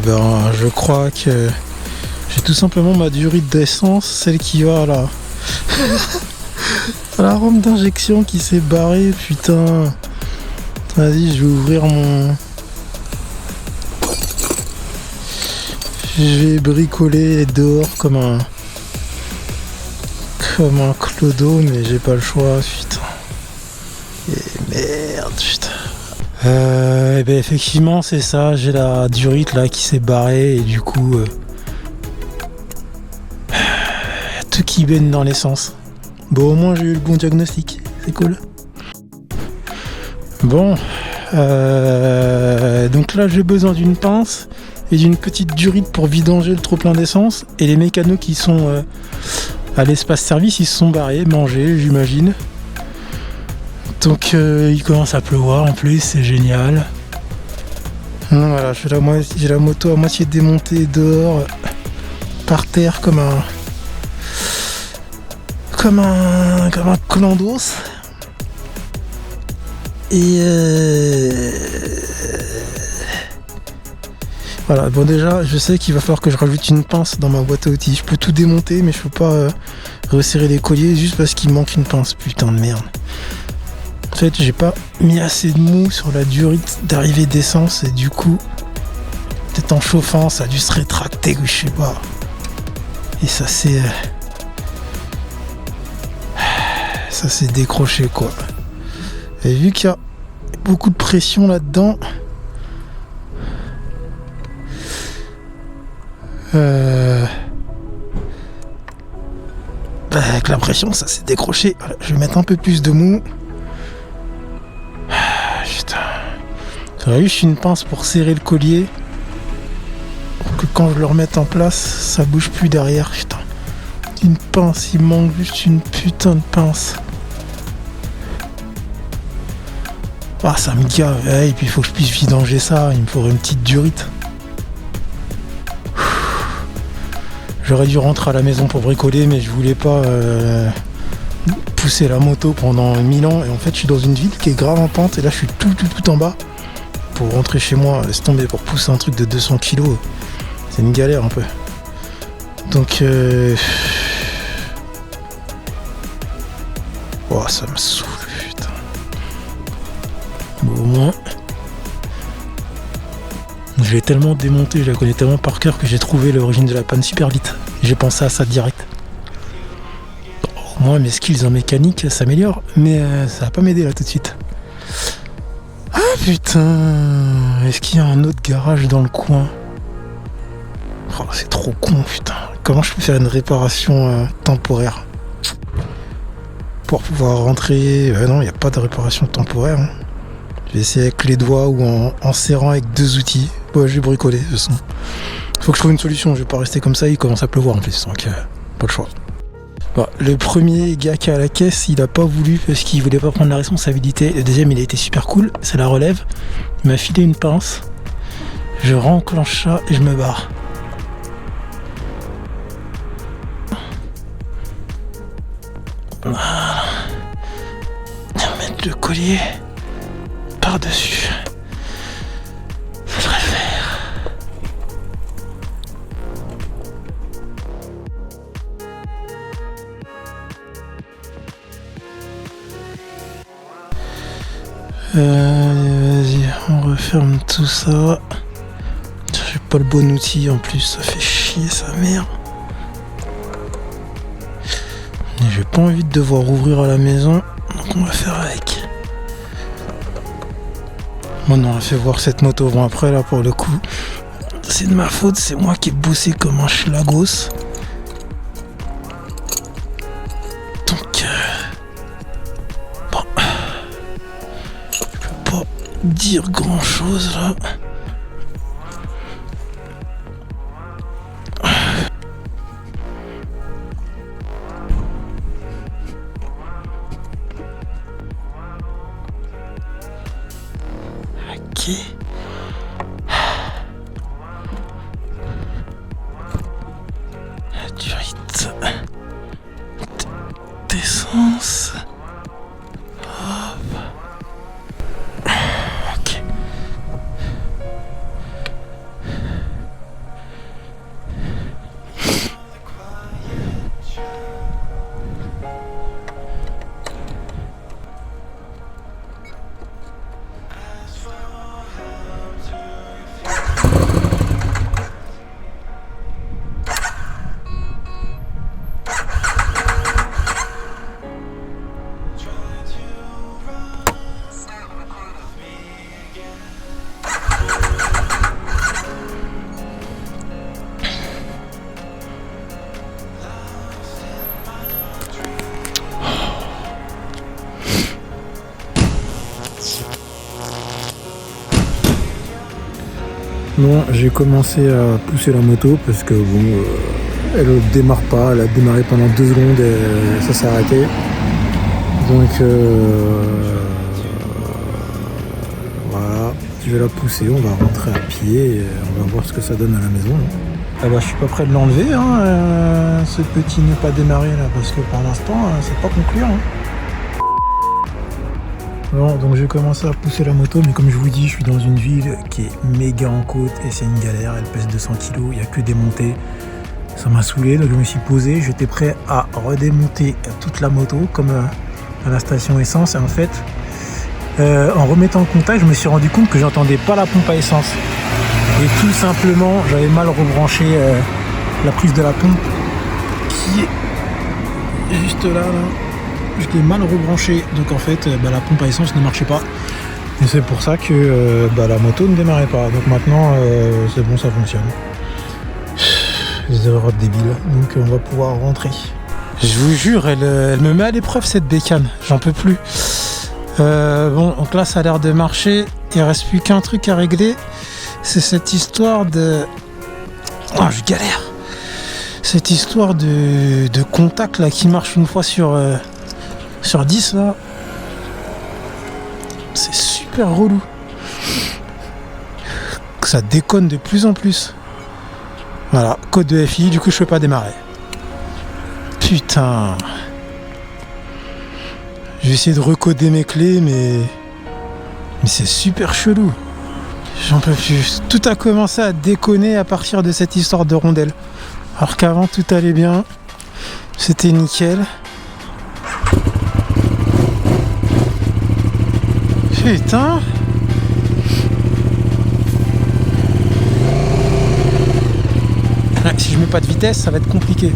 Ben, je crois que j'ai tout simplement ma durite d'essence, celle qui va là. À la rampe d'injection qui s'est barrée, putain. Vas-y, je vais ouvrir mon... Je vais bricoler dehors comme un clodo, mais j'ai pas le choix, putain. Et merde, putain. Et ben effectivement c'est ça, j'ai la durite là qui s'est barrée et du coup tout qui baigne dans l'essence. Bon, au moins j'ai eu le bon diagnostic, c'est cool. Bon, donc là j'ai besoin d'une pince et d'une petite durite pour vidanger le trop plein d'essence, et les mécanos qui sont à l'espace service ils se sont barrés, manger j'imagine. Donc il commence à pleuvoir en plus, c'est génial. Voilà, j'ai la moto à moitié démontée dehors, par terre comme un clandos. Et voilà, bon déjà je sais qu'il va falloir que je rajoute une pince dans ma boîte à outils. Je peux tout démonter mais je peux pas resserrer les colliers juste parce qu'il manque une pince, putain de merde. En fait, j'ai pas mis assez de mou sur la durite d'arrivée d'essence et du coup, peut-être en chauffant, ça a dû se rétracter ou je sais pas. Et ça s'est décroché quoi. Et vu qu'il y a beaucoup de pression là-dedans, avec la pression, ça s'est décroché. Voilà, je vais mettre un peu plus de mou. J'aurais juste une pince pour serrer le collier, pour que quand je le remette en place, ça bouge plus derrière. Putain, une pince, il manque juste une putain de pince. Ah, ça me gave. Et puis il faut que je puisse vidanger ça, il me faudrait une petite durite. J'aurais dû rentrer à la maison pour bricoler, mais je voulais pas pousser la moto pendant 1000 ans. Et en fait, je suis dans une ville qui est grave en pente, et là je suis tout en bas. Pour rentrer chez moi, laisse tomber, pour pousser un truc de 200 kg, c'est une galère un peu. Donc oh, ça me saoule, putain. Bon, au moins je l'ai tellement démonté, je la connais tellement par cœur que j'ai trouvé l'origine de la panne super vite. J'ai pensé à ça direct. Au moins mes skills en mécanique s'améliorent, mais ça va pas m'aider là tout de suite. Ah putain, est-ce qu'il y a un autre garage dans le coin? Oh, c'est trop con, putain. Comment je peux faire une réparation temporaire pour pouvoir rentrer? Non, il n'y a pas de réparation temporaire. Hein. Je vais essayer avec les doigts ou en serrant avec 2 outils. Ouais, je vais bricoler de toute façon. Faut que je trouve une solution, je vais pas rester comme ça, il commence à pleuvoir en plus, donc pas le choix. Bon, le premier gars qui est à la caisse, il a pas voulu parce qu'il voulait pas prendre la responsabilité. Le deuxième, il a été super cool, c'est la relève. Il m'a filé une pince. Je renclenche ça et je me barre. Voilà. Je vais mettre le collier par-dessus. Ça devrait le faire. Vas-y, on referme tout ça. J'ai pas le bon outil en plus, ça fait chier sa mère. J'ai pas envie de devoir ouvrir à la maison, donc on va faire avec. Bon, on a fait voir cette moto. Bon, après là pour le coup, c'est de ma faute, c'est moi qui ai bossé comme un schlagos. Donc, bon, je peux pas dire grand chose là. Ok. Durite d'essence. Hop. Ok. Bon, j'ai commencé à pousser la moto parce que bon, elle ne démarre pas, elle a démarré pendant 2 secondes et ça s'est arrêté. Donc voilà, je vais la pousser, on va rentrer à pied et on va voir ce que ça donne à la maison. Ah bah, je suis pas prêt de l'enlever, ce petit ne pas démarrer là, parce que pour l'instant, c'est pas concluant. Bon, donc j'ai commencé à pousser la moto, mais comme je vous dis, je suis dans une ville qui est méga en côte et c'est une galère. Elle pèse 200 kg, il n'y a que des montées. Ça m'a saoulé, donc je me suis posé. J'étais prêt à redémonter toute la moto, comme à la station essence. Et en fait, en remettant le contact, je me suis rendu compte que j'entendais pas la pompe à essence. Et tout simplement, j'avais mal rebranché la prise de la pompe qui est juste là. Je l'ai mal rebranché, donc en fait la pompe à essence ne marchait pas et c'est pour ça que la moto ne démarrait pas. Donc maintenant c'est bon, ça fonctionne. Les erreurs débiles, donc on va pouvoir rentrer. Je vous jure, elle me met à l'épreuve cette bécane, j'en peux plus. Bon, donc là ça a l'air de marcher, il reste plus qu'un truc à régler, c'est cette histoire de... Oh, je galère. Cette histoire de contact là qui marche une fois sur 10 là, c'est super relou. Ça déconne de plus en plus. Voilà, code de FI, du coup je peux pas démarrer. Putain. Je vais essayer de recoder mes clés, mais c'est super chelou. J'en peux plus. Tout a commencé à déconner à partir de cette histoire de rondelle. Alors qu'avant tout allait bien, c'était nickel. Putain. Ouais, si je mets pas de vitesse, ça va être compliqué.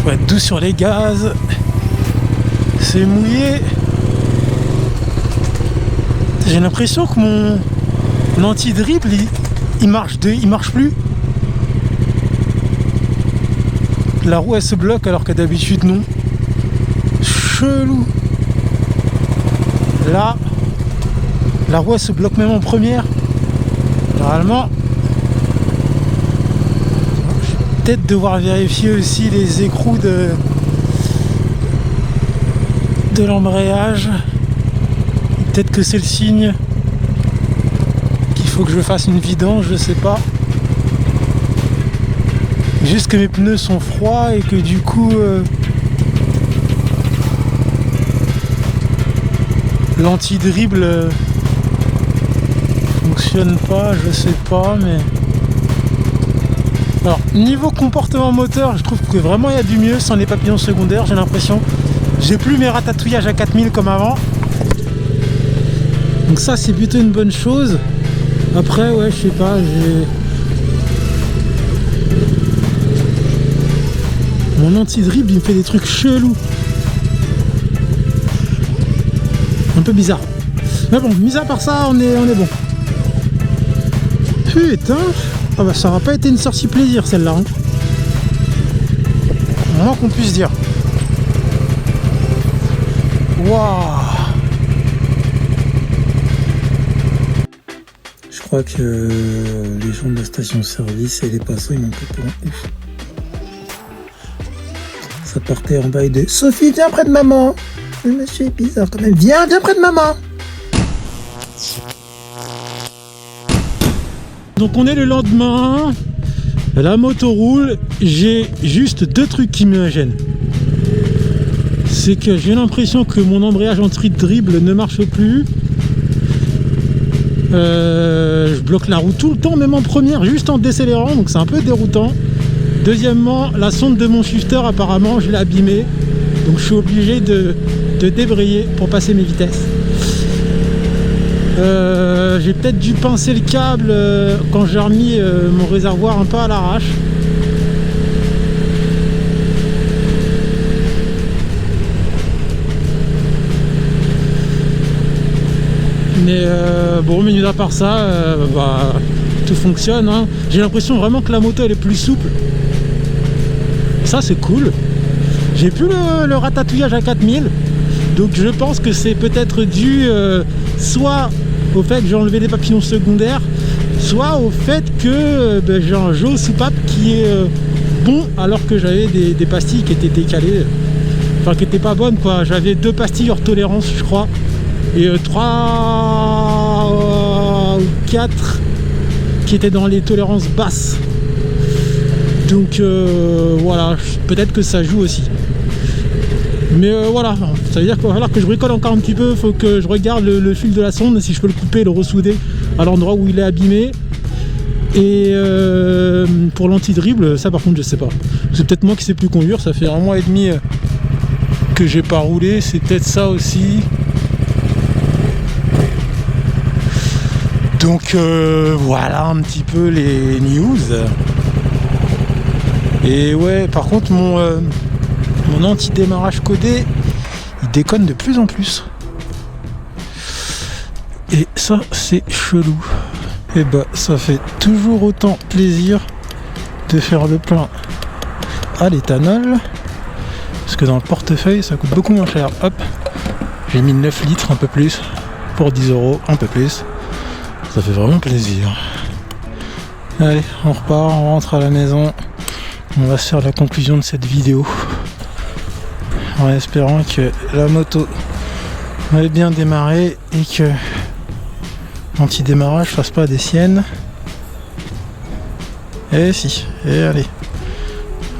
Faut être doux sur les gaz. C'est mouillé. J'ai l'impression que mon anti-dribble, il marche plus. La roue elle se bloque alors que d'habitude non. Chelou. Là, la roue elle se bloque même en première. Normalement, je vais peut-être devoir vérifier aussi les écrous de l'embrayage. Peut-être que c'est le signe qu'il faut que je fasse une vidange, je sais pas. Juste que mes pneus sont froids et que du coup l'anti-dribble fonctionne pas, je sais pas, mais... Alors, niveau comportement moteur, je trouve que vraiment il y a du mieux sans les papillons secondaires, j'ai l'impression. J'ai plus mes ratatouillages à 4000 comme avant. Donc ça c'est plutôt une bonne chose. Après ouais je sais pas, mon anti-dribble il me fait des trucs chelous. Un peu bizarre. Mais bon, mis à part ça, on est bon. Putain, ah bah ça aura pas été une sortie plaisir celle-là. Hein. Moins qu'on puisse dire. Waouh. Je crois que les gens de la station-service et les passants ils m'ont pris pour un ouf. Ça partait en bail de Sophie, viens près de maman. Le monsieur est bizarre quand même. Viens près de maman. Donc on est le lendemain. La moto roule. J'ai juste deux trucs qui me gênent. C'est que j'ai l'impression que mon embrayage anti-dribble ne marche plus. Je bloque la roue tout le temps, même en première, juste en décélérant, donc c'est un peu déroutant. Deuxièmement, la sonde de mon shifter, apparemment, je l'ai abîmée, donc je suis obligé de débrayer pour passer mes vitesses. J'ai peut-être dû pincer le câble quand j'ai remis mon réservoir un peu à l'arrache. Mais bon, mis à part ça, bah, tout fonctionne. Hein. J'ai l'impression vraiment que la moto elle est plus souple. Ça c'est cool. J'ai plus le ratatouillage à 4000. Donc je pense que c'est peut-être dû soit au fait que j'ai enlevé les papillons secondaires, soit au fait que j'ai un jaune soupape qui est bon alors que j'avais des pastilles qui étaient décalées. Enfin qui étaient pas bonnes quoi. J'avais 2 pastilles hors tolérance je crois. Et 3 ou 4 qui étaient dans les tolérances basses. Donc voilà, peut-être que ça joue aussi. Mais voilà, ça veut dire qu'il va falloir que je bricole encore un petit peu. Il faut que je regarde le fil de la sonde, si je peux le couper et le ressouder à l'endroit où il est abîmé. Et pour l'anti-dribble, ça par contre je sais pas. C'est peut-être moi qui sais plus conduire, ça fait 1 mois et demi que j'ai pas roulé, c'est peut-être ça aussi. Donc voilà un petit peu les news. Et ouais, par contre mon anti-démarrage codé, il déconne de plus en plus. Et ça c'est chelou. Et bah ça fait toujours autant plaisir de faire le plein à l'éthanol. Parce que dans le portefeuille ça coûte beaucoup moins cher. Hop, j'ai mis 9 litres un peu plus pour 10 €, un peu plus. Ça fait vraiment plaisir. Allez, on repart, on rentre à la maison. On va se faire la conclusion de cette vidéo. En espérant que la moto ait bien démarré et que l'anti-démarrage fasse pas des siennes. Et si, et allez.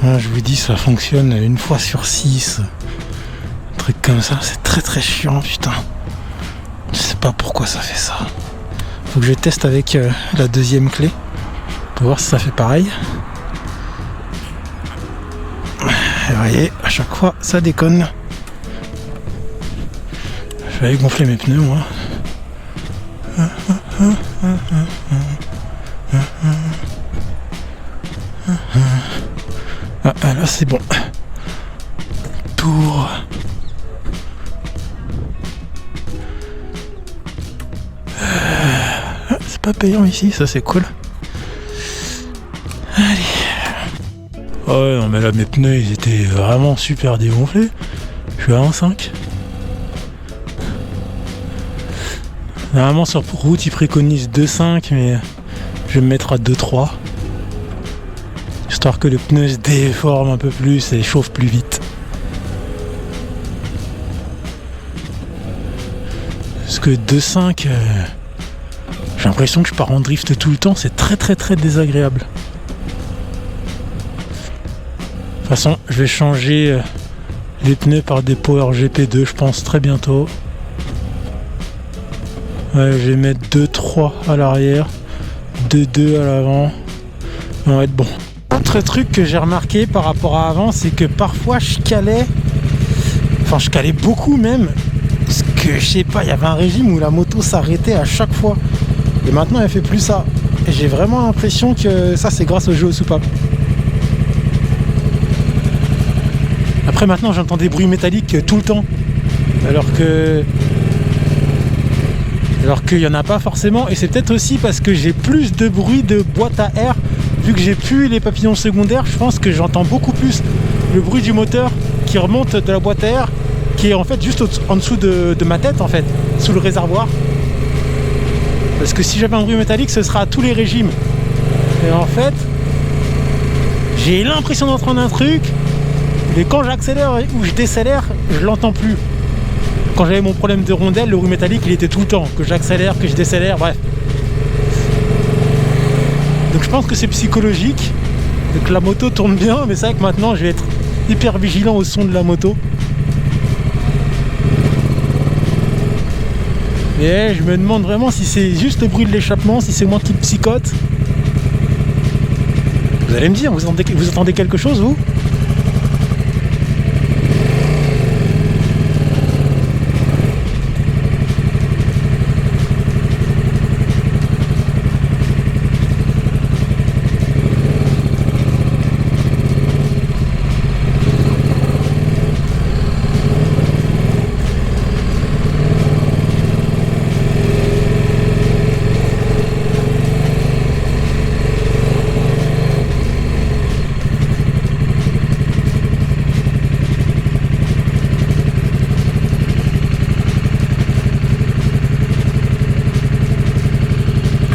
Je vous dis, ça fonctionne 1 fois sur 6. Un truc comme ça, c'est très très chiant, putain. Je sais pas pourquoi ça fait ça. Faut que je teste avec la deuxième clé pour voir si ça fait pareil. Et vous voyez, à chaque fois ça déconne. Je vais aller gonfler mes pneus moi. Ah là c'est bon. Tour. C'est pas payant ici, ça c'est cool. Allez. Oh ouais, non mais là mes pneus ils étaient vraiment super dégonflés. Je suis à 1,5. Normalement sur route ils préconisent 2,5 mais je vais me mettre à 2,3. Histoire que le pneu se déforme un peu plus et chauffe plus vite. Parce que 2,5, j'ai l'impression que je pars en drift tout le temps, c'est très très très désagréable. De toute façon, je vais changer les pneus par des Power GP2, je pense très bientôt. Ouais, je vais mettre 2,3 à l'arrière, 2,2 à l'avant. On va être bon. Autre truc que j'ai remarqué par rapport à avant, c'est que parfois je calais. Enfin, je calais beaucoup même. Parce que, je sais pas, il y avait un régime où la moto s'arrêtait à chaque fois. Et maintenant, elle fait plus ça. Et j'ai vraiment l'impression que ça, c'est grâce au jeu aux soupapes. Après, maintenant, j'entends des bruits métalliques tout le temps. Alors qu'il n'y en a pas forcément. Et c'est peut-être aussi parce que j'ai plus de bruit de boîte à air. Vu que j'ai plus les papillons secondaires, je pense que j'entends beaucoup plus le bruit du moteur qui remonte de la boîte à air, qui est en fait juste en dessous de ma tête, en fait, sous le réservoir. Parce que si j'avais un bruit métallique, ce sera à tous les régimes. Et en fait, j'ai l'impression d'entendre un truc, mais quand j'accélère ou je décélère, je l'entends plus. Quand j'avais mon problème de rondelle, le bruit métallique, il était tout le temps. Que j'accélère, que je décélère, bref. Donc je pense que c'est psychologique. Donc la moto tourne bien, mais c'est vrai que maintenant, je vais être hyper vigilant au son de la moto. Et je me demande vraiment si c'est juste le bruit de l'échappement, si c'est moi qui psychote. Vous allez me dire, vous entendez quelque chose, vous ?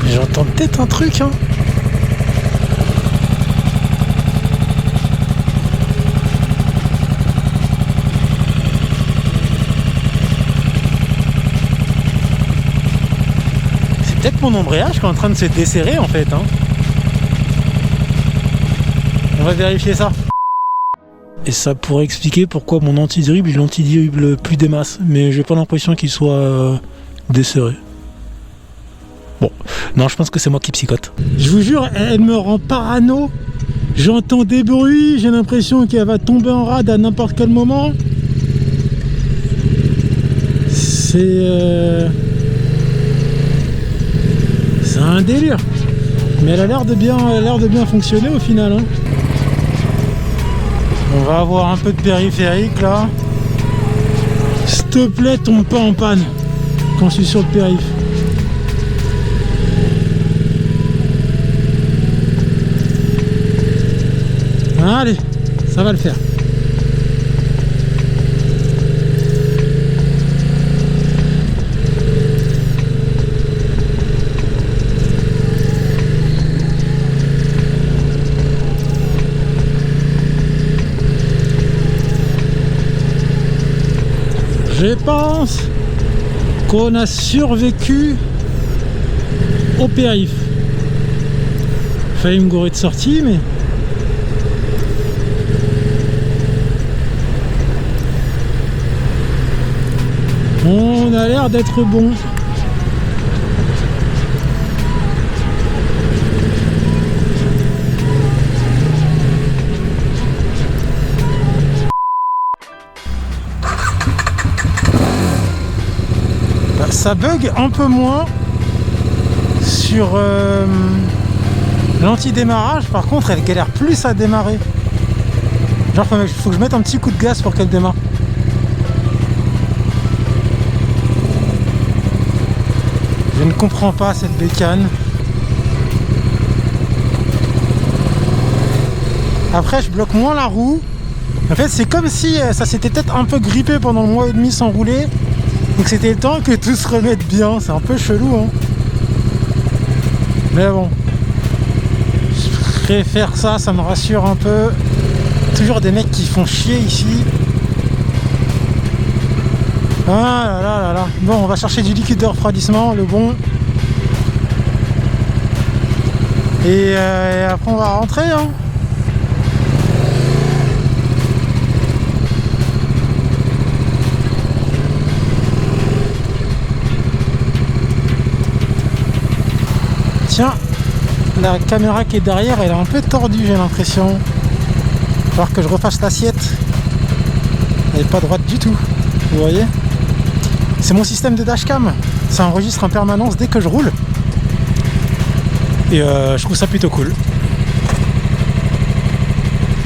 J'entends peut-être un truc, hein. C'est peut-être mon embrayage qui est en train de se desserrer en fait, hein. On va vérifier ça. Et ça pourrait expliquer pourquoi mon anti-dribble, il anti-dribble plus des masses, mais j'ai pas l'impression qu'il soit desserré. Bon, non, je pense que c'est moi qui psychote. Je vous jure, elle me rend parano. J'entends des bruits, j'ai l'impression qu'elle va tomber en rade à n'importe quel moment. C'est un délire. Mais elle a l'air de bien fonctionner au final, hein. On va avoir un peu de périphérique là. S'il te plaît, tombe pas en panne quand je suis sur le périph'. Allez, ça va le faire. Je pense qu'on a survécu au périph'. Failli me gourer de sortie, mais... on a l'air d'être bon. Ça bug un peu moins sur l'anti-démarrage. Par contre, elle galère plus à démarrer. Genre, faut que je mette un petit coup de gaz pour qu'elle démarre. Je ne comprends pas cette bécane. Après, je bloque moins la roue. En fait, c'est comme si ça s'était peut-être un peu grippé pendant le mois et demi sans rouler. Donc c'était le temps que tout se remette bien. C'est un peu chelou, hein. Mais bon. Je préfère ça, ça me rassure un peu. Toujours des mecs qui font chier ici. Ah là là là là. Bon, on va chercher du liquide de refroidissement, le bon. Et après on va rentrer, hein. Tiens, la caméra qui est derrière, elle est un peu tordue, j'ai l'impression. Il va falloir que je refasse l'assiette. elle n'est pas droite du tout. Vous voyez? C'est mon système de dashcam. Ça enregistre en permanence dès que je roule. Et je trouve ça plutôt cool.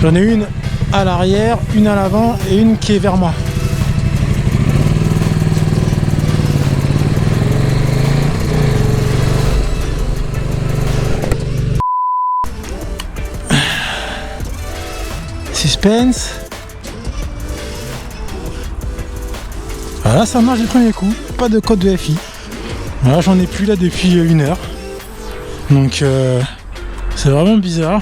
J'en ai une à l'arrière, une à l'avant et une qui est vers moi. Suspense. Voilà, ça marche du premier coup. Pas de code de FI. Voilà, j'en ai plus là depuis 1 heure. Donc c'est vraiment bizarre.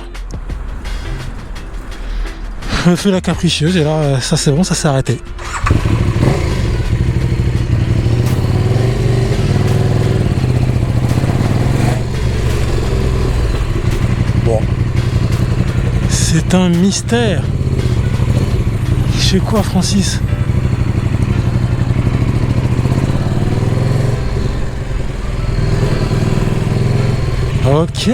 Je me fais la capricieuse et là ça c'est bon, ça s'est arrêté. Bon. C'est un mystère. Il fait quoi Francis? Ok.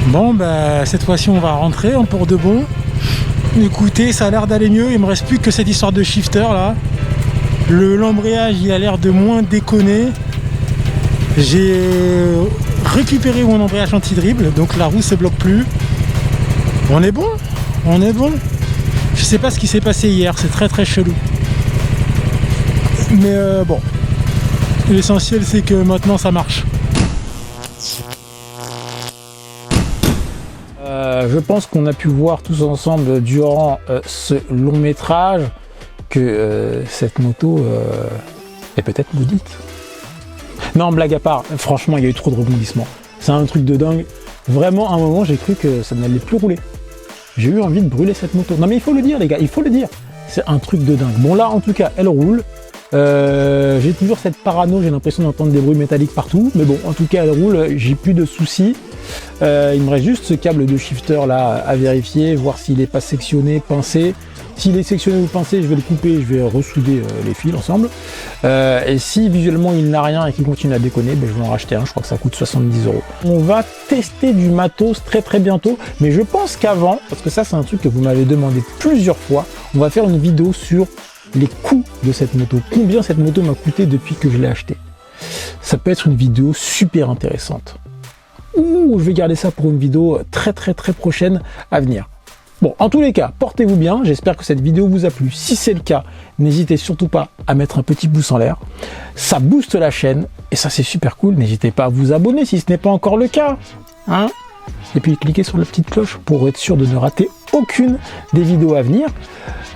Bon bah cette fois-ci on va rentrer pour de bon. Écoutez, ça a l'air d'aller mieux, il me reste plus que cette histoire de shifter là. L'embrayage il a l'air de moins déconner. J'ai récupéré mon embrayage anti-dribble, donc la roue se bloque plus. On est bon, on est bon. Je sais pas ce qui s'est passé hier, c'est très très chelou. Mais bon, l'essentiel c'est que maintenant ça marche. Je pense qu'on a pu voir tous ensemble durant ce long métrage que cette moto est peut-être maudite. Non, blague à part, franchement il y a eu trop de rebondissements. C'est un truc de dingue. Vraiment à un moment j'ai cru que ça n'allait plus rouler. J'ai eu envie de brûler cette moto. Non mais il faut le dire les gars, il faut le dire. C'est un truc de dingue. Bon là en tout cas elle roule. J'ai toujours cette parano, j'ai l'impression d'entendre des bruits métalliques partout, mais bon, en tout cas elle roule, j'ai plus de soucis. Il me reste juste ce câble de shifter là à vérifier, voir s'il n'est pas sectionné, pincé. S'il est sectionné ou pincé, je vais le couper, je vais ressouder les fils ensemble. Et si visuellement il n'a rien et qu'il continue à déconner, ben, je vais en racheter un, je crois que ça coûte 70 €. On va tester du matos très bientôt, mais je pense qu'avant, parce que ça c'est un truc que vous m'avez demandé plusieurs fois, on va faire une vidéo sur les coûts de cette moto, combien cette moto m'a coûté depuis que je l'ai achetée. Ça peut être une vidéo super intéressante. Ouh, je vais garder ça pour une vidéo très prochaine à venir. Bon, en tous les cas, portez-vous bien, j'espère que cette vidéo vous a plu. Si c'est le cas, n'hésitez surtout pas à mettre un petit pouce en l'air. Ça booste la chaîne et ça c'est super cool. N'hésitez pas à vous abonner si ce n'est pas encore le cas. Hein ? Et puis cliquez sur la petite cloche pour être sûr de ne rater aucune des vidéos à venir.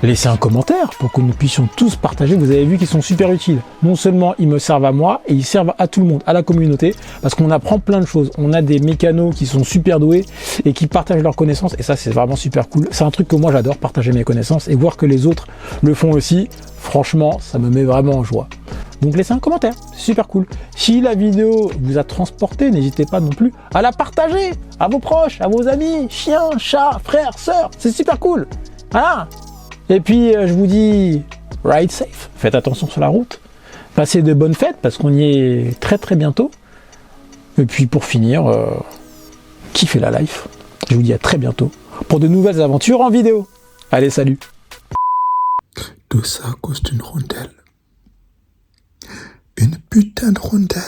Laissez un commentaire pour que nous puissions tous partager. Vous avez vu qu'ils sont super utiles. Non seulement ils me servent à moi, et ils servent à tout le monde, à la communauté, parce qu'on apprend plein de choses. On a des mécanos qui sont super doués et qui partagent leurs connaissances, et ça c'est vraiment super cool. C'est un truc que moi j'adore, partager mes connaissances, et voir que les autres le font aussi, franchement, ça me met vraiment en joie. Donc laissez un commentaire, c'est super cool. Si la vidéo vous a transporté, n'hésitez pas non plus à la partager à vos proches, à vos amis, chiens, chats, frères, sœurs, c'est super cool. Voilà. Et puis je vous dis, ride safe, faites attention sur la route, passez de bonnes fêtes parce qu'on y est très bientôt. Et puis pour finir, kiffez la life. Je vous dis à très bientôt pour de nouvelles aventures en vidéo. Allez, salut. Tout ça à cause d'une rondelle. Une putain de rondelle.